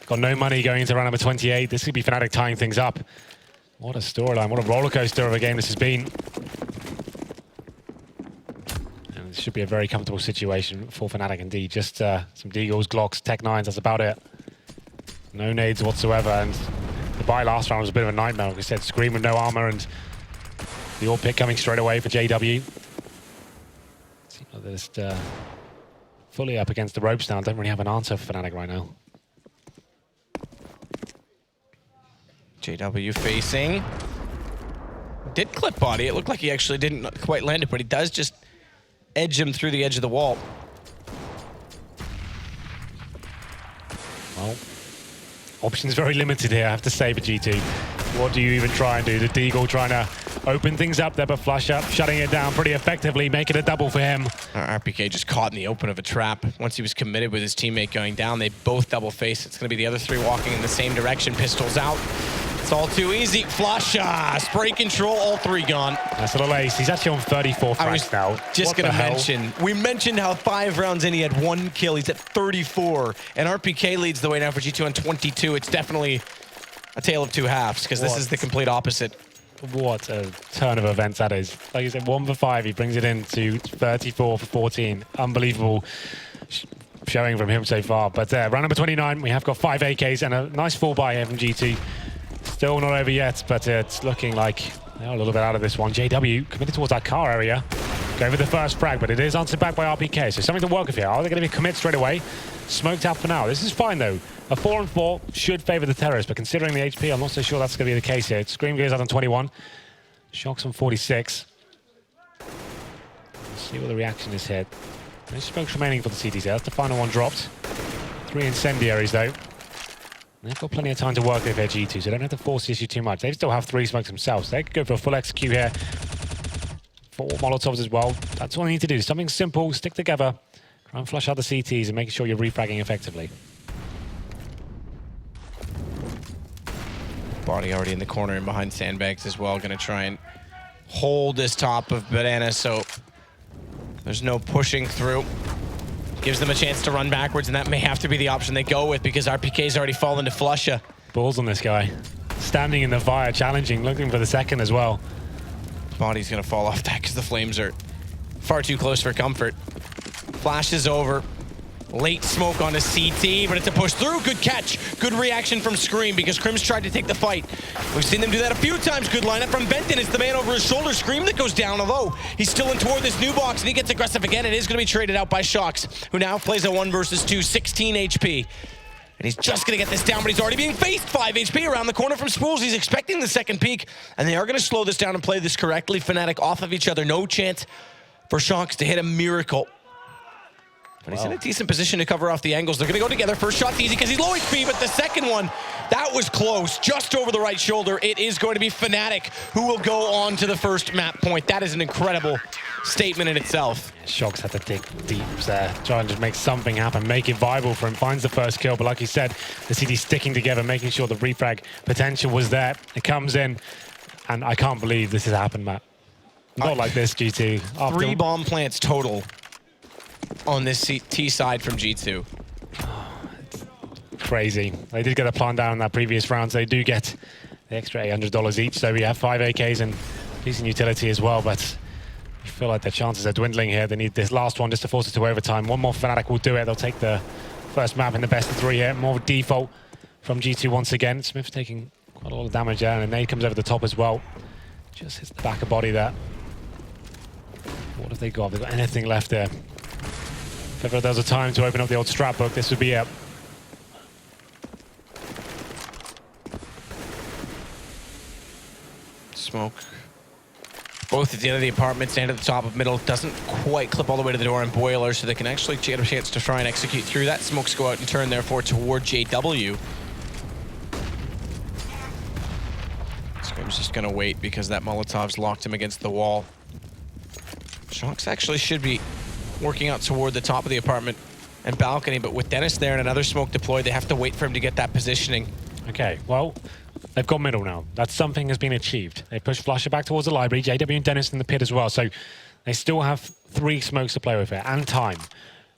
Got no money going into round number 28. This could be Fnatic tying things up. What a storyline. What a roller coaster of a game this has been. And it should be a very comfortable situation for Fnatic indeed. Just some Deagles, Glocks, Tech 9s, that's about it. No nades whatsoever. And the buy last round was a bit of a nightmare. Like I said, Scream with no armor, and the all pick coming straight away for JW. They're just fully up against the ropes now. Don't really have an answer for Fnatic right now. JW facing. Did clip body. It looked like he actually didn't quite land it, but he does just edge him through the edge of the wall. Well, options very limited here, I have to say, for G2. What do you even try and do? The Deagle trying to open things up there, but Flush up, shutting it down pretty effectively, making a double for him. RPK just caught in the open of a trap. Once he was committed with his teammate going down, they both double face. It's going to be the other 3 walking in the same direction. Pistols out. It's all too easy. Flush, spray control, all 3 gone. Nice little ace. He's actually on 34 frags now. Just going to mention, we mentioned how 5 rounds in he had 1 kill. He's at 34, and RPK leads the way now for G2 on 22. It's definitely a tale of 2 halves, because this is the complete opposite. What a turn of events that is. Like you said, 1 for 5. He brings it in to 34 for 14. Unbelievable showing from him so far. But round number 29, we have got 5 AKs and a nice full buy here from G2. Still not over yet, but it's looking like they're a little bit out of this one. JW committed towards that car area. Go for the first frag, but it is answered back by RPK. So something to work with here. Are they going to be commit straight away? Smoked out for now. This is fine though. A 4 and 4 should favor the terrorists, but considering the HP, I'm not so sure that's going to be the case here. Scream goes out on 21. Shock's on 46. Let's see what the reaction is here. No smokes remaining for the CTs here. That's the final one dropped. 3 incendiaries though. They've got plenty of time to work with their G2, so they don't have to force the issue too much. They still have 3 smokes themselves. They could go for a full execute here. 4 Molotovs as well. That's all they need to do. Something simple, stick together, try and flush out the CTs and make sure you're refragging effectively. Body already in the corner and behind sandbags as well. Going to try and hold this top of Banana, so there's no pushing through. Gives them a chance to run backwards, and that may have to be the option they go with, because RPK's already fallen to Flusha. Balls on this guy. Standing in the fire, challenging, looking for the second as well. Body's going to fall off that because the flames are far too close for comfort. Flash is over. Late smoke on a CT, but it's a push through. Good catch. Good reaction from Scream, because Crim's tried to take the fight. We've seen them do that a few times. Good lineup from Benton. It's the man over his shoulder. Scream that goes down, although he's still in toward this new box, and he gets aggressive again. It is going to be traded out by Shocks, who now plays a 1 versus 2, 16 HP. And he's just going to get this down, but he's already being faced. 5 HP around the corner from Spools. He's expecting the second peak, and they are going to slow this down and play this correctly. Fnatic off of each other. No chance for Shocks to hit a miracle. But he's in a decent position to cover off the angles. They're going to go together. First shot's easy because he's low HP, but the second one, that was close. Just over the right shoulder. It is going to be Fnatic who will go on to the first map point. That is an incredible statement in itself. Shocks had to dig deep there, trying to make something happen, make it viable for him. Finds the first kill, but like he said, the CT sticking together, making sure the refrag potential was there. It comes in, and I can't believe this has happened, Matt. Not like this, G2. 3 bomb plants total on this T side from G2. Crazy. They did get a plant down in that previous round, so they do get the extra $800 each. So we have 5 AKs and decent utility as well, but I feel like their chances are dwindling here. They need this last one just to force it to overtime. One more Fnatic will do it. They'll take the first map in the best of 3 here. More default from G2 once again. Smith's taking quite a lot of damage there, and a nade comes over the top as well. Just hits the back of body there. What have they got? Have they got anything left there? If there was a time to open up the old strat book, this would be it. Smoke. Both at the end of the apartments and at the top of middle. Doesn't quite clip all the way to the door and Boiler, so they can actually get a chance to try and execute through that. Smokes go out and turn, therefore, toward JW. Scrim's just going to wait because that Molotov's locked him against the wall. Shox actually should be working out toward the top of the apartment and balcony, but with Dennis there and another smoke deployed, they have to wait for him to get that positioning. Okay, well, they've got middle now. That's something has been achieved. They push Flusher back towards the library, JW and Dennis in the pit as well, so they still have 3 smokes to play with here, and time.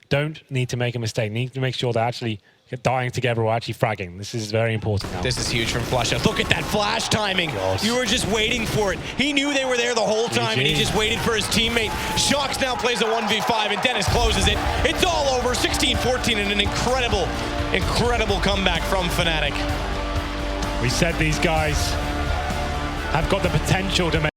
Don't need to make a mistake. Need to make sure they're actually dying together or actually fragging. This is very important now. This is huge from Flusher. Look at that flash timing. God. You were just waiting for it. He knew they were there the whole time, and he just waited for his teammate. Shox now plays a 1v5, and Dennis closes it. It's all over, 16-14, and an incredible, incredible comeback from Fnatic. We said these guys have got the potential to make